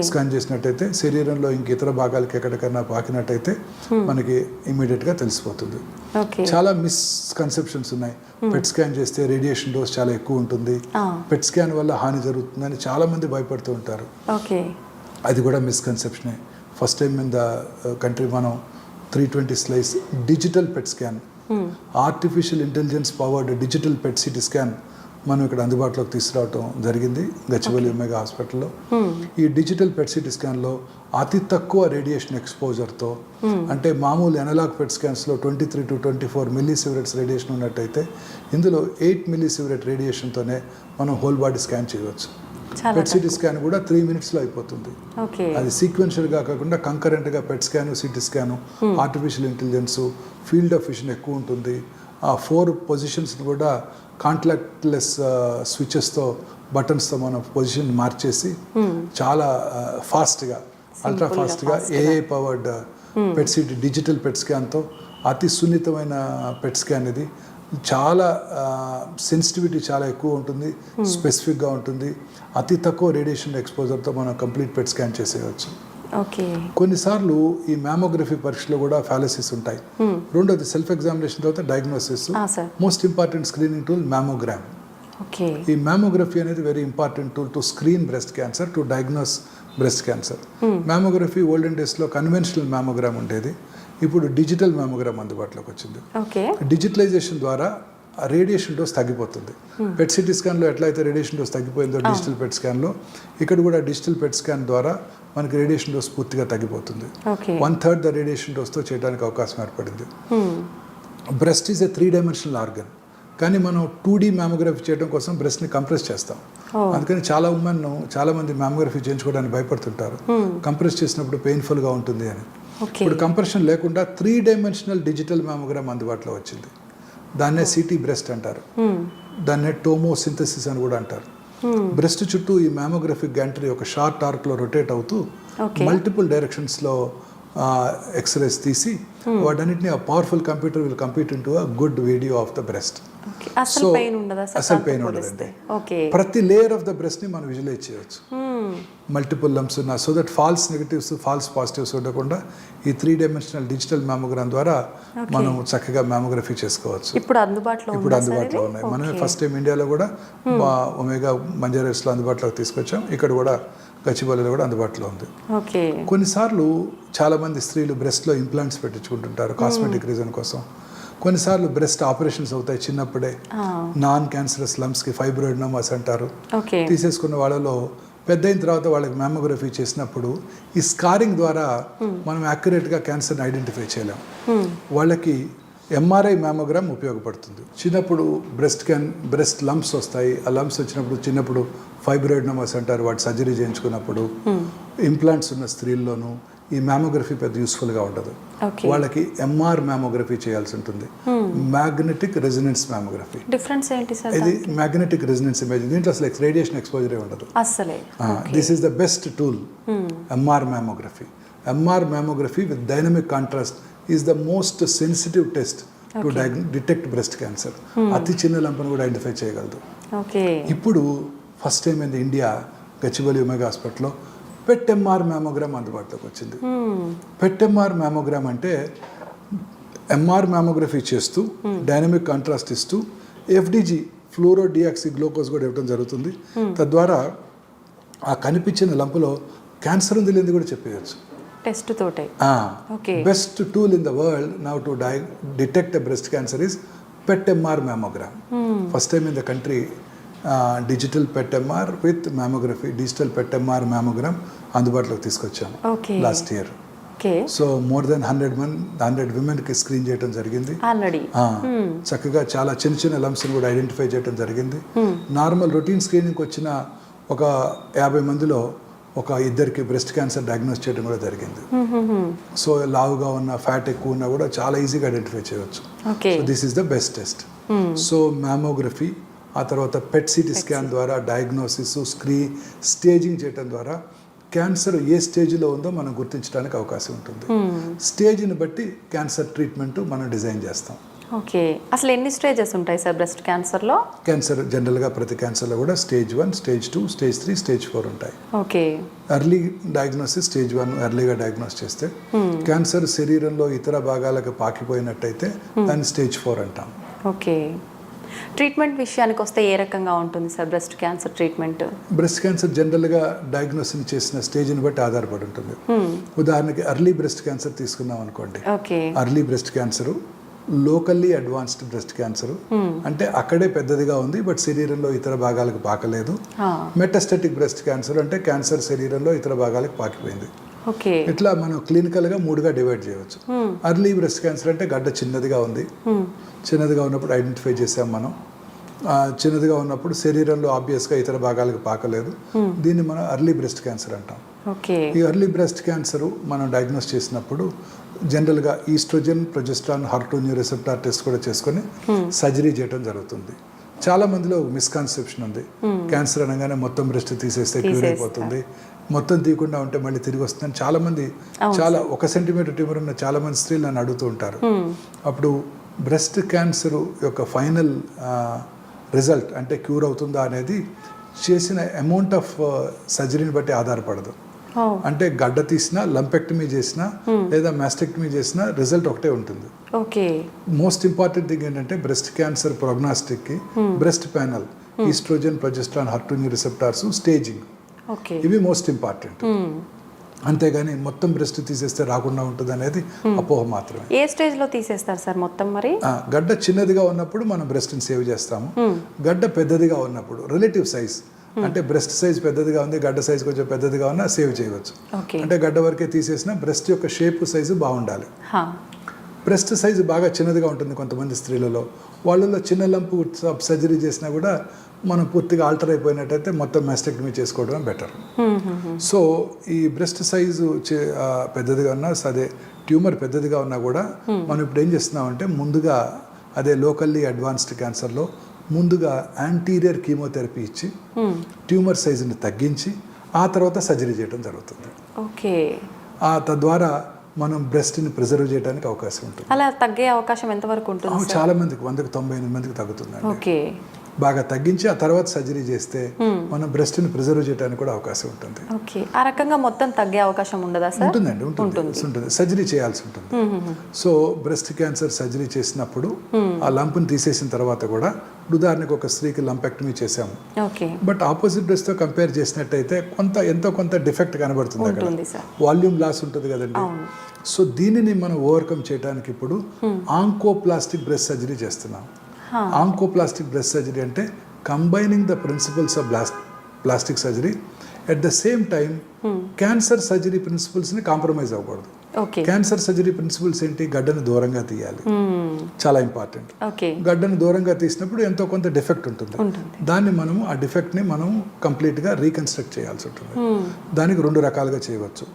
స్కాన్ చేసినట్టయితే శరీరంలో ఇంక ఇతర భాగాలకి ఎక్కడికైనా పాకినట్టయితే మనకి ఇమీడియట్గా తెలిసిపోతుంది. చాలా మిస్కన్సెప్షన్స్ ఉన్నాయి. పెట్ స్కాన్ చేస్తే రేడియేషన్ డోస్ చాలా ఎక్కువ ఉంటుంది, పెట్ స్కాన్ వల్ల హాని జరుగుతుందని చాలా మంది భయపడుతూ ఉంటారు. అది కూడా మిస్కన్సెప్షనే. First time in the country మనం 320 slice digital PET scan, artificial intelligence powered digital PET CT scan మనం ఇక్కడ అందుబాటులోకి తీసుకురావటం జరిగింది గచ్చిబౌలి ఒమేగా హాస్పిటల్లో. ఈ డిజిటల్ పెట్ సిటీ స్కాన్లో అతి తక్కువ రేడియేషన్ ఎక్స్పోజర్తో, అంటే మామూలు ఎనలాగ్ పెట్ స్కాన్స్లో 23 to 24 మిల్లీ సివరెట్స్ రేడియేషన్ ఉన్నట్టయితే ఇందులో 8 మిల్లీ సివరెట్ రేడియేషన్తోనే మనం హోల్ బాడీ స్కాన్ చేయవచ్చు. పెట్ సిటీ స్కాన్ కూడా 3 minutesలో అయిపోతుంది. అది సీక్వెన్షియల్గా కాకుండా కంకరెంట్గా PET scan, CT scan, artificial intelligence, field of vision ఎక్కువ ఉంటుంది. ఆ 4 పొజిషన్స్ కూడా కాంటాక్ట్లెస్ స్విచెస్తో, బటన్స్తో మనం పొజిషన్ మార్చేసి చాలా ఫాస్ట్గా, అల్ట్రా ఫాస్ట్గా AI powered PET CT digital PET స్కాన్తో, అతి సున్నితమైన పెట్ స్కాన్ ఇది. చాలా సెన్సిటివిటీ చాలా ఎక్కువ ఉంటుంది, స్పెసిఫిక్గా ఉంటుంది. అతి తక్కువ రేడియేషన్ ఎక్స్పోజర్తో మనం కంప్లీట్ పెట్ స్కాన్ చేసేయచ్చు. కొన్నిసార్లు ఈ మ్యామోగ్రఫీ పరీక్షలో కూడా ఫ్యాలసిస్ ఉంటాయి. రెండోది సెల్ఫ్ ఎగ్జామినేషన్ తర్వాత diagnosis. Most important screening tool mammogram. ఈ మ్యామోగ్రఫీ అనేది very important tool to screen breast cancer, to diagnose breast cancer. Mammography olden డేస్లో కన్వెన్షనల్ మ్యామోగ్రామ్ ఉండేది, ఇప్పుడు డిజిటల్ మ్యామోగ్రామ్ అందుబాటులోకి వచ్చింది. డిజిటలైజేషన్ ద్వారా రేడియేషన్ డోస్ తగ్గిపోతుంది. పెట్ సిటీ స్కాన్లో ఎట్లయితే రేడియేషన్ డోస్ తగ్గిపోయిందో డిజిటల్ పెట్ స్కాన్లో, ఇక్కడ కూడా డిజిటల్ పెట్ స్కాన్ ద్వారా మనకి రేడియేషన్ డోస్ పూర్తిగా తగ్గిపోతుంది. 1/3 ద రేడియేషన్ డోస్తో చేయడానికి అవకాశం ఏర్పడింది. Breast is a 3-dimensional organ, కానీ మనం 2D మ్యామోగ్రఫీ చేయడం కోసం బ్రెస్ట్ని కంప్రెస్ చేస్తాం. అందుకని చాలా మంది మ్యామోగ్రఫీ చేయించుకోవడానికి భయపడుతుంటారు, కంప్రెస్ చేసినప్పుడు పెయిన్ఫుల్గా ఉంటుంది అని. ఇప్పుడు కంప్రెషన్ లేకుండా 3-dimensional డిజిటల్ మ్యామోగ్రామ్ అందుబాటులో వచ్చింది. దాన్నే సిటీ బ్రెస్ట్ అంటారు, దాన్నే టోమోసింథసిస్ అని కూడా అంటారు. బ్రెస్ట్ చుట్టూ ఈ మ్యామోగ్రఫిక్ గ్యాంట్రీ ఒక షార్ట్ ఆర్క్లో రొటేట్ అవుతూ మల్టిపుల్ డైరెక్షన్స్లో ఎక్స్రేస్ తీసి వాటన్నిటిని ఆ powerful computer will compute in to a good video of the breast. So అసలు పెయిన్ ఉండదండి. ప్రతి లేయర్ ఆఫ్ ద బ్రెస్ట్ని మనం విజువలైజ్ చేయవచ్చు. మల్టిపుల్ లంప్స్ ఉన్నా, so that false negatives, false positives ఉండకుండా ఈ 3-dimensional డిజిటల్ మ్యామోగ్రామ్ ద్వారా మనం చక్కగా మ్యామోగ్రఫీ చేసుకోవచ్చు. ఇప్పుడు అందుబాటులో ఉన్నాయి. మనమే ఫస్ట్ టైం ఇండియాలో కూడా ఒమేగా మంజారేస్లో అందుబాటులోకి తీసుకొచ్చాం. ఇక్కడ కూడా గచ్చిబౌలిలో కూడా అందుబాటులో ఉంది. కొన్నిసార్లు చాలామంది స్త్రీలు బ్రెస్ట్లో ఇంప్లాంట్స్ పెట్టించుకుంటుంటారు కాస్మెటిక్ రీజన్ కోసం. కొన్నిసార్లు బ్రెస్ట్ ఆపరేషన్స్ అవుతాయి చిన్నప్పుడే, నాన్ క్యాన్సరస్ లంప్స్కి, ఫైబ్రాయిడ్నోమాస్ అంటారు. తీసేసుకున్న వాళ్ళలో పెద్ద అయిన తర్వాత వాళ్ళకి మ్యామోగ్రఫీ చేసినప్పుడు ఈ స్కారింగ్ ద్వారా మనం యాక్యురేట్గా క్యాన్సర్ని ఐడెంటిఫై చేయలేం. వాళ్ళకి ఎంఆర్ఐ మ్యామోగ్రామ్ ఉపయోగపడుతుంది. చిన్నప్పుడు బ్రెస్ట్ లంప్స్ వస్తాయి. ఆ లంప్స్ వచ్చినప్పుడు చిన్నప్పుడు ఫైబ్రాయిడ్నోమాస్ అంటారు, వాటి సర్జరీ చేయించుకున్నప్పుడు. ఇంప్లాంట్స్ ఉన్న స్త్రీల్లోనూ ఈ మ్యామోగ్రఫీ పెద్ద యూస్ఫుల్గా ఉండదు. వాళ్ళకి ఎంఆర్ మ్యామోగ్రఫీ చేయాల్సి ఉంటుంది, మ్యాగ్నెటిక్ రెజొనెన్స్ మ్యామోగ్రఫీ. డిఫరెన్స్ ఏంటి సార్? ఇది మ్యాగ్నెటిక్ రెజొనెన్స్ ఇమేజింగ్, దీంట్లో అసలు రేడియేషన్ ఎక్స్పోజరే ఉండదు అసలే. This is the best tool, MR mammography. MR mammography with dynamic contrast is the most sensitive test to detect breast cancer. అతి చిన్న లంపను కూడా ఐడెంటిఫై చేయగలదు. ఇప్పుడు first time in India Gachibowli Omega హాస్పిటల్లో పెట్ ఎంఆర్ మ్యామోగ్రామ్ అందుబాటులోకి వచ్చింది. పెట్ ఎంఆర్ మ్యామోగ్రామ్ అంటే ఎంఆర్ మ్యామోగ్రఫీ చేస్తూ డైనమిక్ కాంట్రాస్ట్ ఇస్తూ ఎఫ్డిజి, ఫ్లూరో డియాక్సీ గ్లూకోజ్ కూడా ఇవ్వడం జరుగుతుంది. తద్వారా ఆ కనిపించిన లంపులో క్యాన్సర్ ఉంది లేని కూడా చెప్పేయచ్చు. టెస్ట్ తోటే best tool in the world now to detect a breast cancer is PET MR mammogram. First time in the country digital PET MR with mammography, digital PET MR mammogram అందుబాటులోకి తీసుకొచ్చాము last year. So more than 100 విమెన్కి screen చేయడం జరిగింది. చక్కగా చాలా చిన్న లంప్స్ని కూడా identify చేయడం జరిగింది. నార్మల్ రొటీన్ స్క్రీనింగ్కి వచ్చిన ఒక 50 మందిలో ఒక 2కి బ్రెస్ట్ క్యాన్సర్ డయాగ్నోస్ చేయడం కూడా జరిగింది. సో లావుగా ఉన్న, ఫ్యాట్ ఎక్కువ ఉన్నా కూడా చాలా ఈజీగా ఐడెంటిఫై చేయవచ్చు. So this is the best test. So mammography ఆ తర్వాత పెట్ సిటీ స్కాన్ ద్వారా డయాగ్నోసిస్, స్టేజింగ్ చేయడం ద్వారా క్యాన్సర్ ఏ స్టేజ్లో ఉందో మనం గుర్తించడానికి అవకాశం ఉంటుంది. స్టేజ్ని బట్టి క్యాన్సర్ ట్రీట్మెంట్ మనం డిజైన్ చేస్తాం. ఓకే, అసలు ఎన్ని స్టేజెస్ ఉంటాయి సార్ బ్రెస్ట్ క్యాన్సర్లో? క్యాన్సర్ జనరల్గా ప్రతి క్యాన్సర్లో కూడా స్టేజ్ 1, స్టేజ్ 2, స్టేజ్ 3, స్టేజ్ 4 ఉంటాయి. ఓకే, ఎర్లీ డయాగ్నోసిస్ స్టేజ్ 1 ఎర్లీగా డయాగ్నోస్ చేస్తే క్యాన్సర్ శరీరంలో ఇతర భాగాలకు పాకిపోయినట్టయితే దాన్ని స్టేజ్ 4 అంటాం. ఓకే, ట్రీట్మెంట్ విషయానికి వస్తే ఏ రకంగా ఉంటుంది sir breast cancer treatment? Breast cancer జనరల్గా డయాగ్నోసిస్ చేసిన స్టేజ్ని బట్టి ఆధారపడి ఉంటుంది. ఉదాహరణకి ఎర్లీ బ్రెస్ట్ క్యాన్సర్ తీసుకున్నాం అనుకోండి. Okay, early breast cancer locally advanced breast cancer అంటే అక్కడే పెద్దదిగా ఉంది బట్ శరీరంలో ఇతర భాగాలకు పాకలేదు. మెటాస్టాటిక్ బ్రెస్ట్ క్యాన్సర్ అంటే క్యాన్సర్ శరీరంలో ఇతర భాగాలకు పాకిపోయింది. ఓకే, ఇట్లా మనం క్లినికల్గా 3గా డివైడ్ చేయవచ్చు. ఎర్లీ బ్రెస్ట్ క్యాన్సర్ అంటే గడ్డ చిన్నదిగా ఉంది, చిన్నదిగా ఉన్నప్పుడు ఐడెంటిఫై చేసాం మనం. చిన్నదిగా ఉన్నప్పుడు శరీరంలో ఆబ్వియస్గా ఇతర భాగాలకు పాకలేదు, దీన్ని మనం ఎర్లీ బ్రెస్ట్ క్యాన్సర్ అంటాం. ఓకే, ఈ ఎర్లీ బ్రెస్ట్ క్యాన్సర్ మనం డయాగ్నోస్ చేసినప్పుడు జనరల్గా oestrogen, progesterone, HER2 receptor test కూడా చేసుకొని సర్జరీ చేయడం జరుగుతుంది. చాలా మందిలో మిస్కాన్సెప్షన్ ఉంది, క్యాన్సర్ అనగానే మొత్తం బ్రెస్ట్ తీసేస్తే క్యూర్ అయిపోతుంది, మొత్తం తీయకుండా ఉంటే మళ్ళీ తిరిగి వస్తుందని చాలామంది, చాలా 1 సెంటీమీటర్ ట్యూమర్ ఉన్న చాలామంది స్త్రీలు నన్ను అడుగుతూ ఉంటారు. అప్పుడు బ్రెస్ట్ క్యాన్సర్ యొక్క ఫైనల్ రిజల్ట్ అంటే క్యూర్ అవుతుందా అనేది చేసిన అమౌంట్ ఆఫ్ సర్జరీని బట్టి ఆధారపడదు. అంటే గడ్డ తీసినా, లంపెక్టమీ చేసినా లేదా మాస్టెక్టమీ చేసినా రిజల్ట్ ఒకటే ఉంటుంది. ఓకే, మోస్ట్ ఇంపార్టెంట్ థింగ్ ఏంటంటే బ్రెస్ట్ క్యాన్సర్ ప్రోగ్నాస్టిక్కి breast panel, estrogen, progesterone, HER2 receptors, staging, ఇవి మోస్ట్ ఇంపార్టెంట్. అంతేగాని మొత్తం బ్రెస్ట్ తీసేస్తే రాకుండా ఉంటుంది అనేది అపోహ మాత్రమే. ఏ స్టేజ్లో తీసేస్తారు సార్ మొత్తం? మరి గడ్డ చిన్నదిగా ఉన్నప్పుడు మనం బ్రెస్ట్ని సేవ్ చేస్తాము. గడ్డ పెద్దదిగా ఉన్నప్పుడు రిలేటివ్ సైజ్ అంటే బ్రెస్ట్ సైజ్ పెద్దదిగా ఉంది, గడ్డ సైజ్ కొంచెం పెద్దదిగా ఉన్నా సేవ్ చేయవచ్చు. అంటే గడ్డ వరకే తీసేసిన బ్రెస్ట్ యొక్క షేప్ సైజు బాగుండాలి. బ్రెస్ట్ సైజు బాగా చిన్నదిగా ఉంటుంది కొంతమంది స్త్రీలలో, వాళ్ళలో చిన్న లంపు సర్జరీ చేసినా కూడా మనం పూర్తిగా ఆల్టర్ అయిపోయినట్టయితే మొత్తం మాస్టెక్టమీ చేసుకోవడం బెటర్. సో ఈ బ్రెస్ట్ సైజు పెద్దదిగా ఉన్నా, అదే ట్యూమర్ పెద్దదిగా ఉన్నా కూడా మనం ఇప్పుడు ఏం చేస్తున్నామంటే ముందుగా అదే లోకల్లీ అడ్వాన్స్డ్ క్యాన్సర్లో ముందుగా యాంటీరియర్ కీమోథెరపీ ఇచ్చి ట్యూమర్ సైజుని తగ్గించి ఆ తర్వాత సర్జరీ చేయడం జరుగుతుంది. ఓకే, తద్వారా మనం బ్రెస్ట్ని ప్రిజర్వ్ చేయడానికి అవకాశం ఉంటుంది. అలా తగ్గే అవకాశం ఎంతవరకు ఉంటుంది? చాలా మందికి 100కి 98 మందికి తగ్గుతుందండి. ఓకే, బాగా తగ్గించి ఆ తర్వాత సర్జరీ చేస్తే మనం బ్రెస్ట్ని ప్రిజర్వ్ చేయడానికి కూడా అవకాశం ఉంటుంది. ఓకే, ఆ రకంగా మొత్తం తగ్గే అవకాశం ఉండదా సార్? ఉంటుందండి, ఉంటుంది. సర్జరీ చేయాల్సి ఉంటుంది. సో బ్రెస్ట్ క్యాన్సర్ సర్జరీ చేసినప్పుడు ఆ లంప్ని తీసేసిన తర్వాత కూడా, ఉదాహరణకు ఒక స్త్రీకి లంపెక్టమీ చేసాము, బట్ ఆపోజిట్ బ్రెస్ట్ తో కంపేర్ చేసినట్టయితే ఎంతో కొంత డిఫెక్ట్ కనబడుతుంది అక్కడ, వాల్యూమ్ లాస్ ఉంటుంది కదండి. సో దీనిని మనం ఓవర్కమ్ చేయడానికి ఇప్పుడు ఆంకోప్లాస్టిక్ బ్రెస్ట్ సర్జరీ చేస్తున్నాం. ఆంకోప్లాస్టిక్ బ్రెస్ట్ సర్జరీ అంటే combining the principles of plastic surgery at the same time cancer surgery ప్రిన్సిపల్స్ని కాంప్రమైజ్ అవ్వకూడదు. క్యాన్సర్ సర్జరీ ప్రిన్సిపల్స్ ఏంటి? గడ్డను దూరంగా తీయాలి, చాలా ఇంపార్టెంట్. గడ్డను దూరంగా తీసినప్పుడు ఎంతో కొంత డిఫెక్ట్ ఉంటుంది, దాన్ని మనము ఆ డిఫెక్ట్ని మనం కంప్లీట్గా రీకన్స్ట్రక్ట్ చేయాల్సి ఉంటుంది. దానికి 2 రకాలుగా చేయవచ్చు.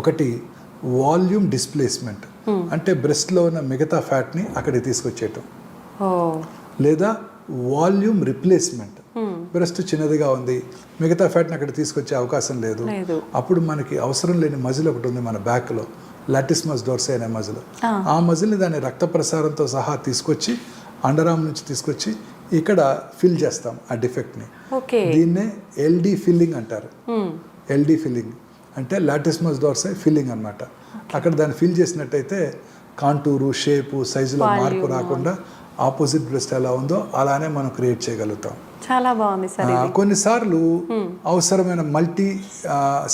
ఒకటి వాల్యూమ్ డిస్ప్లేస్మెంట్, అంటే బ్రెస్ట్లో ఉన్న మిగతా ఫ్యాట్ని అక్కడికి తీసుకొచ్చేయటం, లేదా వాల్యూమ్ రిప్లేస్మెంట్, బ్రెస్ట్ చిన్నదిగా ఉంది, మిగతా ఫ్యాట్ని అక్కడ తీసుకొచ్చే అవకాశం లేదు, అప్పుడు మనకి అవసరం లేని మజిల్ ఒకటి ఉంది మన బ్యాక్లో, లాటిస్మస్ డోర్సే అనే మజిల్, ఆ మజిల్ని దాని రక్త ప్రసారంతో సహా తీసుకొచ్చి అండర్ఆర్మ్ నుంచి తీసుకొచ్చి ఇక్కడ ఫిల్ చేస్తాం ఆ డిఫెక్ట్ని. దీన్నే ఎల్డి ఫిల్లింగ్ అంటారు. ఎల్డి ఫిల్లింగ్ అంటే లాటిస్మస్ డోర్సే ఫిల్లింగ్ అనమాట. అక్కడ దాన్ని ఫిల్ చేసినట్టయితే కాంటూరు, షేపు, సైజులో మార్పు రాకుండా ఆపోజిట్ బ్రెస్ట్ ఎలా ఉందో అలానే మనం క్రియేట్ చేయగలుగుతాం. చాలా బాగుంది సార్. కొన్నిసార్లు అవసరమైన మల్టీ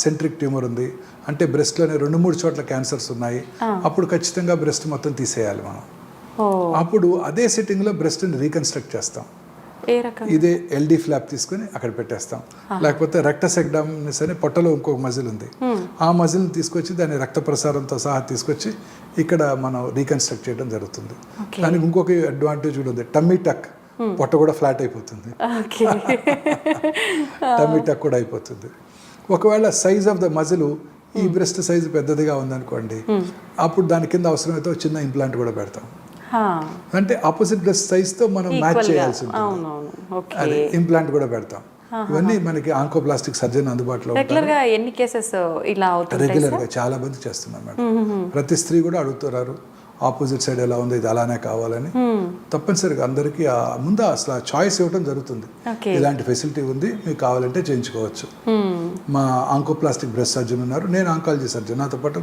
సెంట్రిక్ ట్యూమర్ ఉంది అంటే బ్రెస్ట్లోనే 2-3 చోట్ల క్యాన్సర్స్ ఉన్నాయి, అప్పుడు ఖచ్చితంగా బ్రెస్ట్ మొత్తం తీసేయాలి మనం. అప్పుడు అదే సిట్టింగ్లో బ్రెస్ట్ని రీకన్స్ట్రక్ట్ చేస్తాం. ఇదే ఎల్డి ఫ్లాప్ తీసుకుని అక్కడ పెట్టేస్తాం. లేకపోతే రెక్టసెక్టమీస్ అని పొట్టలో ఇంకొక మజిల్ ఉంది, ఆ మజిల్ని తీసుకొచ్చి దాని రక్త ప్రసారంతో సహా తీసుకొచ్చి ఇక్కడ మనం రీకన్స్ట్రక్ట్ చేయడం జరుగుతుంది. దానికి ఇంకొక అడ్వాంటేజ్ కూడా ఉంది, టమ్మీ టక్, పొట్ట కూడా ఫ్లాట్ అయిపోతుంది, టమ్మీ టక్ కూడా అయిపోతుంది. ఒకవేళ సైజ్ ఆఫ్ ద మజిల్ ఈ బ్రెస్ట్ సైజు పెద్దదిగా ఉందనుకోండి, అప్పుడు దాని కింద అవసరమైతే చిన్న ఇంప్లాంట్ కూడా పెడతాం. హా. అంటే ఆపోజిట్ బ్రెస్ట్ సైజ్తో మనం మ్యాచ్ Equal గా. చేయాల్సి ఉంటుంది. అవునవును. ఓకే. అది ఇంప్లాంట్ కూడా పెడతాం. ఇవన్నీ మనకి ఆంకోప్లాస్టిక్ సర్జన్ అందుబాటులో రెగ్యులర్ గా ఎన్ని కేసెస్ ఇలా అవుతుంటాయి రెగ్యులర్గా చాలా మంది చేస్తున్నాం మేడం. ప్రతి స్త్రీ కూడా అడుగుతున్నారు ఆపోజిట్ సైడ్ ఎలా ఉంది, ఇది అలానే కావాలని. తప్పనిసరిగా అందరికీ ముందు అసలు చాయిస్ ఇవ్వడం జరుగుతుంది. ఓకే. ఇలాంటి ఫెసిలిటీ ఉంది, మీకు కావాలంటే చేయించుకోవచ్చు. మా ఆంకోప్లాస్టిక్ బ్రెస్ట్ సర్జన్ ఉన్నారు, నేను ఆంకాలజీ సర్జన్, నాతో పాటు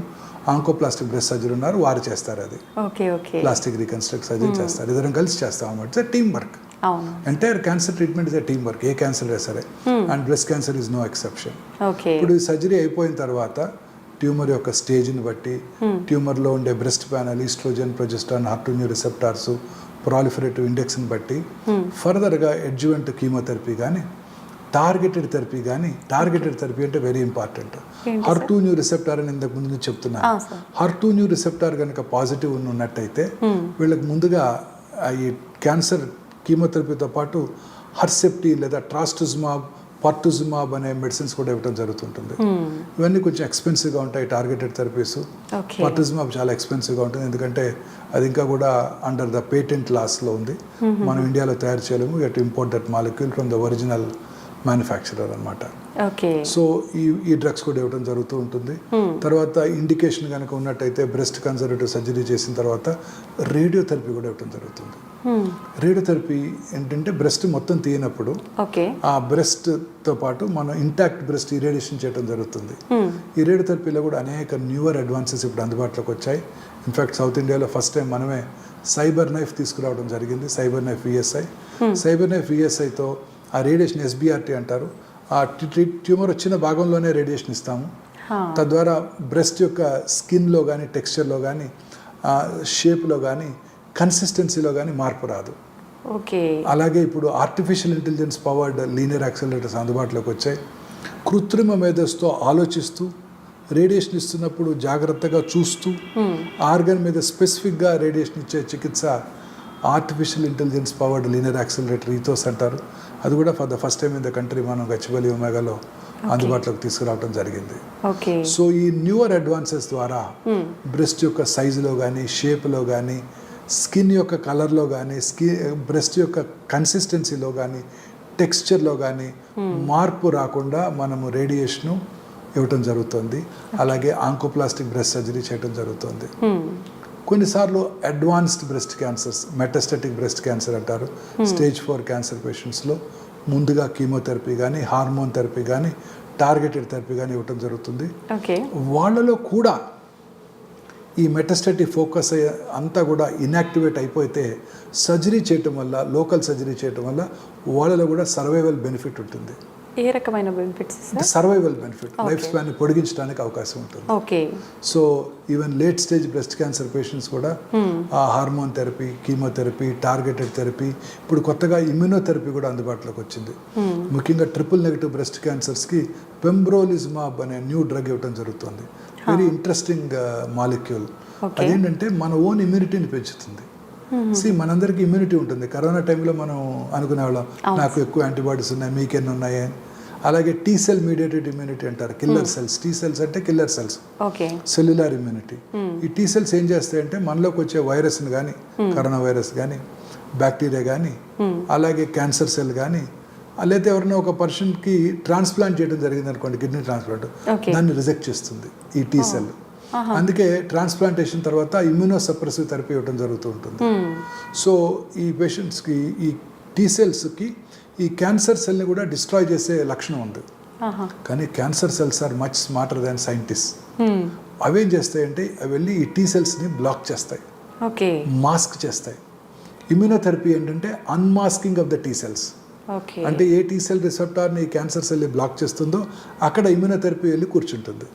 ఆంకోప్లాస్టిక్ బ్రెస్ట్ సర్జన్ ఉన్నారు, వారు చేస్తారు. అది okay. Okay. Plastic reconstruct surgeon చేస్తారు. ఇద్దరం కలిసి చేస్తాం అన్నమాట. Team work. అవును. Entire cancer treatment is team work, ఏ క్యాన్సర్ సరే. And breast cancer is no exception. Okay. ఇప్పుడు ఈ సర్జరీ అయిపోయిన తర్వాత ట్యూమర్ యొక్క స్టేజ్ని బట్టి, ట్యూమర్లో ఉండే breast panel, estrogen, progesterone, HER2 receptors, proliferative ఇండెక్స్ని బట్టి ఫర్దర్గా అడ్జువెంట్ కీమోథెరపీ కానీ, టార్గెటెడ్ థెరపీ కానీ. టార్గెటెడ్ థెరపీ అంటే వెరీ ఇంపార్టెంట్. HER2 రిసెప్టార్ అని ఇంతకు ముందు చెప్తున్నాను. HER2 రిసెప్టార్ కనుక పాజిటివ్ ఉన్నట్టయితే వీళ్ళకి ముందుగా ఈ క్యాన్సర్ కీమోథెరపీతో పాటు హర్సెప్టీ లేదా ట్రాస్టుజిమాబ్, పర్టుజిమాబ్ అనే మెడిసిన్స్ కూడా ఇవ్వడం జరుగుతుంటుంది. ఇవన్నీ కొంచెం ఎక్స్పెన్సివ్గా ఉంటాయి టార్గెటెడ్ థెరపీస్. పర్టుజిమాబ్ చాలా ఎక్స్పెన్సివ్గా ఉంటుంది, ఎందుకంటే అది ఇంకా కూడా అండర్ ద పేటెంట్ లాస్లో ఉంది. మనం ఇండియాలో తయారు చేయలేము. You to import that molecule from the original manufacturer అనమాట. ఓకే. సో ఈ డ్రగ్స్ కూడా ఇవ్వడం జరుగుతూ ఉంటుంది. తర్వాత ఇండికేషన్ కనుక ఉన్నట్టయితే బ్రెస్ట్ కన్జర్వేటివ్ సర్జరీ చేసిన తర్వాత రేడియోథెరపీ కూడా ఇవ్వడం జరుగుతుంది. రేడియోథెరపీ ఏంటంటే బ్రెస్ట్ మొత్తం తీయనప్పుడు ఆ బ్రెస్ట్తో పాటు మనం ఇంటాక్ట్ బ్రెస్ట్ ఇరేడియేషన్ చేయడం జరుగుతుంది. ఈ రేడియోథెరపీలో కూడా అనేక న్యూవర్ అడ్వాన్సెస్ ఇప్పుడు అందుబాటులోకి వచ్చాయి. ఇన్ఫ్యాక్ట్ సౌత్ ఇండియాలో ఫస్ట్ టైం మనమే సైబర్ నైఫ్ తీసుకురావడం జరిగింది. Cyber knife VSI. Cyber knife విఎస్ఐతో ఆ రేడియేషన్ SBRT అంటారు. ఆ ట్యూమర్ వచ్చిన భాగంలోనే రేడియేషన్ ఇస్తాము. తద్వారా బ్రెస్ట్ యొక్క స్కిన్లో కానీ, టెక్స్చర్లో కానీ, షేప్లో కానీ, కన్సిస్టెన్సీలో కానీ మార్పు రాదు. ఓకే. అలాగే ఇప్పుడు artificial intelligence powered linear accelerators అందుబాటులోకి వచ్చాయి. కృత్రిమ మేధస్సుతో ఆలోచిస్తూ రేడియేషన్ ఇస్తున్నప్పుడు జాగ్రత్తగా చూస్తూ ఆర్గన్ మీద స్పెసిఫిక్గా రేడియేషన్ ఇచ్చే చికిత్స artificial intelligence powered linear accelerator ethos అంటారు. అది కూడా for the first time in the country మనం గచ్చిబౌలి ఒమేగాలో అందుబాటులోకి తీసుకురావడం జరిగింది. సో ఈ న్యూవర్ అడ్వాన్సెస్ ద్వారా బ్రెస్ట్ యొక్క సైజులో కానీ, షేప్లో కానీ, స్కిన్ యొక్క కలర్లో కానీ, బ్రెస్ట్ యొక్క కన్సిస్టెన్సీలో కానీ, టెక్స్చర్లో కానీ మార్పు రాకుండా మనము రేడియేషను ఇవ్వటం జరుగుతుంది. అలాగే ఆంకోప్లాస్టిక్ బ్రెస్ట్ సర్జరీ చేయడం జరుగుతుంది. కొన్నిసార్లు advanced breast cancers, metastatic breast cancer అంటారు, స్టేజ్ 4 క్యాన్సర్ పేషెంట్స్లో ముందుగా కీమోథెరపీ కానీ, హార్మోన్ థెరపీ కానీ, టార్గెటెడ్ థెరపీ కానీ ఇవ్వటం జరుగుతుంది. వాళ్ళలో కూడా ఈ మెటాస్టాటిక్ ఫోకస్ అంతా కూడా ఇన్యాక్టివేట్ అయిపోతే సర్జరీ చేయటం వల్ల, లోకల్ సర్జరీ చేయటం వల్ల వాళ్ళలో కూడా సర్వైవల్ బెనిఫిట్ ఉంటుంది. ఏ రకమైన benefits? Survival benefit, life span పొడిగించడానికి అవకాశం ఉంటుంది. Okay. So even late stage breast cancer patients కూడా hormone therapy, chemotherapy, targeted therapy, ఇప్పుడు కొత్తగా ఇమ్యూనోథెరపీ కూడా అందుబాటులోకి వచ్చింది. ముఖ్యంగా ట్రిపుల్ నెగిటివ్ బ్రెస్ట్ క్యాన్సర్స్కి పెంబ్రోలిజుమాబ్ అనే న్యూ డ్రగ్ ఇవ్వడం జరుగుతుంది. Very interesting molecule. అదేంటంటే మన ఓన్ ఇమ్యూనిటీని పెంచుతుంది. మనందరికీ ఇమ్యూనిటీ ఉంటుంది. కరోనా టైంలో మనం అనుకునేవాళ్ళం నాకు ఎక్కువ యాంటీబాడీస్ ఉన్నాయి, మీకెన్ని ఉన్నాయి. అలాగే టీ సెల్ మీడియేటెడ్ ఇమ్యూనిటీ అంటారు, కిల్లర్ సెల్స్. టీ సెల్స్ అంటే కిల్లర్ సెల్స్, సెల్యులార్ ఇమ్యూనిటీ. ఈ టీ సెల్స్ ఏం చేస్తాయంటే మనలోకి వచ్చే వైరస్ని కానీ, కరోనా వైరస్ కానీ, బ్యాక్టీరియా కానీ, అలాగే క్యాన్సర్ సెల్ కానీ, లేదా ఎవరైనా ఒక పర్సన్కి ట్రాన్స్ప్లాంట్ చేయడం జరిగింది అనుకోండి, కిడ్నీ ట్రాన్స్ప్లాంట్, దాన్ని రిజెక్ట్ చేస్తుంది ఈ టీ సెల్. అందుకే ట్రాన్స్ప్లాంటేషన్ తర్వాత ఇమ్యూనో సప్రెసివ్ థెరపీ ఇవ్వడం జరుగుతూ ఉంటుంది. సో ఈ పేషెంట్స్కి ఈ టీ సెల్స్కి ఈ క్యాన్సర్ సెల్ని కూడా డిస్ట్రాయ్ చేసే లక్షణం ఉంది. కానీ cancer cells are much smarter than scientist. అవేం చేస్తాయంటే అవి వెళ్ళి ఈ టీ సెల్స్ని బ్లాక్ చేస్తాయి, మాస్క్ చేస్తాయి. ఇమ్యూనోథెరపీ ఏంటంటే unmasking of the T cells. అంటే ఏ టీ సెల్ రిసెప్టార్ని ఈ క్యాన్సర్ సెల్ బ్లాక్ చేస్తుందో అక్కడ ఇమ్యూనోథెరపీ వెళ్ళి కూర్చుంటుంది.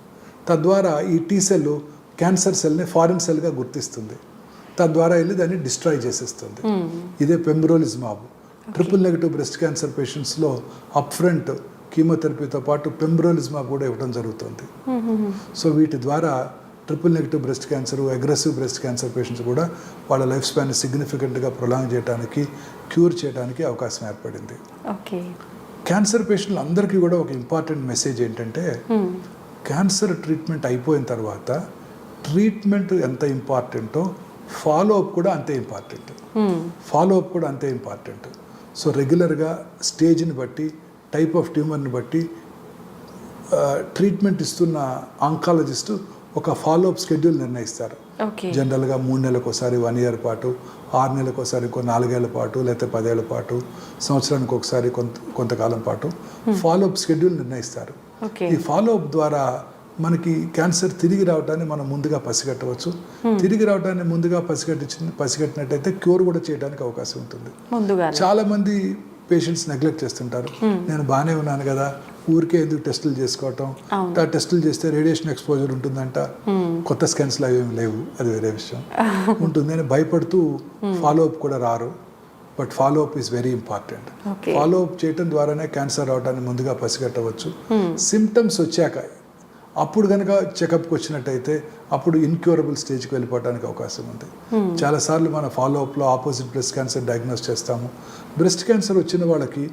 తద్వారా ఈ టీ సెల్ క్యాన్సర్ సెల్ని ఫారిన్ సెల్గా గుర్తిస్తుంది. తద్వారా వెళ్ళి దాన్ని డిస్ట్రాయ్ చేసేస్తుంది. ఇదే pembrolizumab. Triple negative breast cancer పేషెంట్స్లో అప్ ఫ్రంట్ కీమోథెరపీతో పాటు పెంబ్రోలిజుమాబ్ కూడా ఇవ్వడం జరుగుతుంది. సో వీటి ద్వారా triple negative breast cancer, aggressive breast cancer patients కూడా వాళ్ళ లైఫ్ స్పాన్ సిగ్నిఫికెంట్గా ప్రొలాంగ్ చేయడానికి, క్యూర్ చేయడానికి అవకాశం ఏర్పడింది. క్యాన్సర్ పేషెంట్లు అందరికీ కూడా ఒక ఇంపార్టెంట్ మెసేజ్ ఏంటంటే, క్యాన్సర్ ట్రీట్మెంట్ అయిపోయిన తర్వాత ట్రీట్మెంట్ ఎంత ఇంపార్టెంటో ఫాలో అప్ కూడా అంతే ఇంపార్టెంట్. సో రెగ్యులర్గా స్టేజ్ని బట్టి, టైప్ ఆఫ్ ట్యూమర్ని బట్టి ట్రీట్మెంట్ ఇస్తున్న ఆంకాలజిస్ట్ ఒక ఫాలో అప్ షెడ్యూల్ నిర్ణయిస్తారు. ఓకే. జనరల్గా 3 నెలలకు ఒకసారి, 1 ఇయర్ పాటు, 6 నెలలకు ఒకసారి, 4 ఏళ్ల పాటు, లేకపోతే 10 ఏళ్ల పాటు, సంవత్సరానికి ఒకసారి కొంతకాలం పాటు ఫాలో అప్ షెడ్యూల్ నిర్ణయిస్తారు. ఓకే. ఈ ఫాలో అప్ ద్వారా మనకి క్యాన్సర్ తిరిగి రావడాన్ని మనం ముందుగా పసిగట్టవచ్చు. తిరిగి రావడాన్ని ముందుగా పసిగట్టినట్టయితే క్యూర్ కూడా చేయడానికి అవకాశం ఉంటుంది. ముందుగా చాలా మంది పేషెంట్స్ నెగ్లెక్ట్ చేస్తుంటారు. నేను బాగానే ఉన్నాను కదా, ఊరికే ఎందుకు టెస్టులు చేసుకోవటం, ఆ టెస్టులు చేస్తే రేడియేషన్ ఎక్స్పోజర్ ఉంటుందంట, కొత్త స్కాన్స్లు అవి ఏమి లేవు, అది వేరే విషయం ఉంటుంది అని భయపడుతూ ఫాలో అప్ కూడా రారు. But follow up is very important. Follow up చేయటం ద్వారానే క్యాన్సర్ రావడాన్ని ముందుగా పసిగట్టవచ్చు. సిమ్టమ్స్ వచ్చాక అప్పుడు కనుక చెకప్కి వచ్చినట్టయితే అప్పుడు ఇన్క్యూరబుల్ స్టేజ్కి వెళ్ళిపోవడానికి అవకాశం ఉంది. చాలాసార్లు మన ఫాలో అప్లో ఆపోజిట్ బ్రెస్ట్ క్యాన్సర్ డయాగ్నోస్ చేస్తాము. బ్రెస్ట్ క్యాన్సర్ వచ్చిన వాళ్ళకి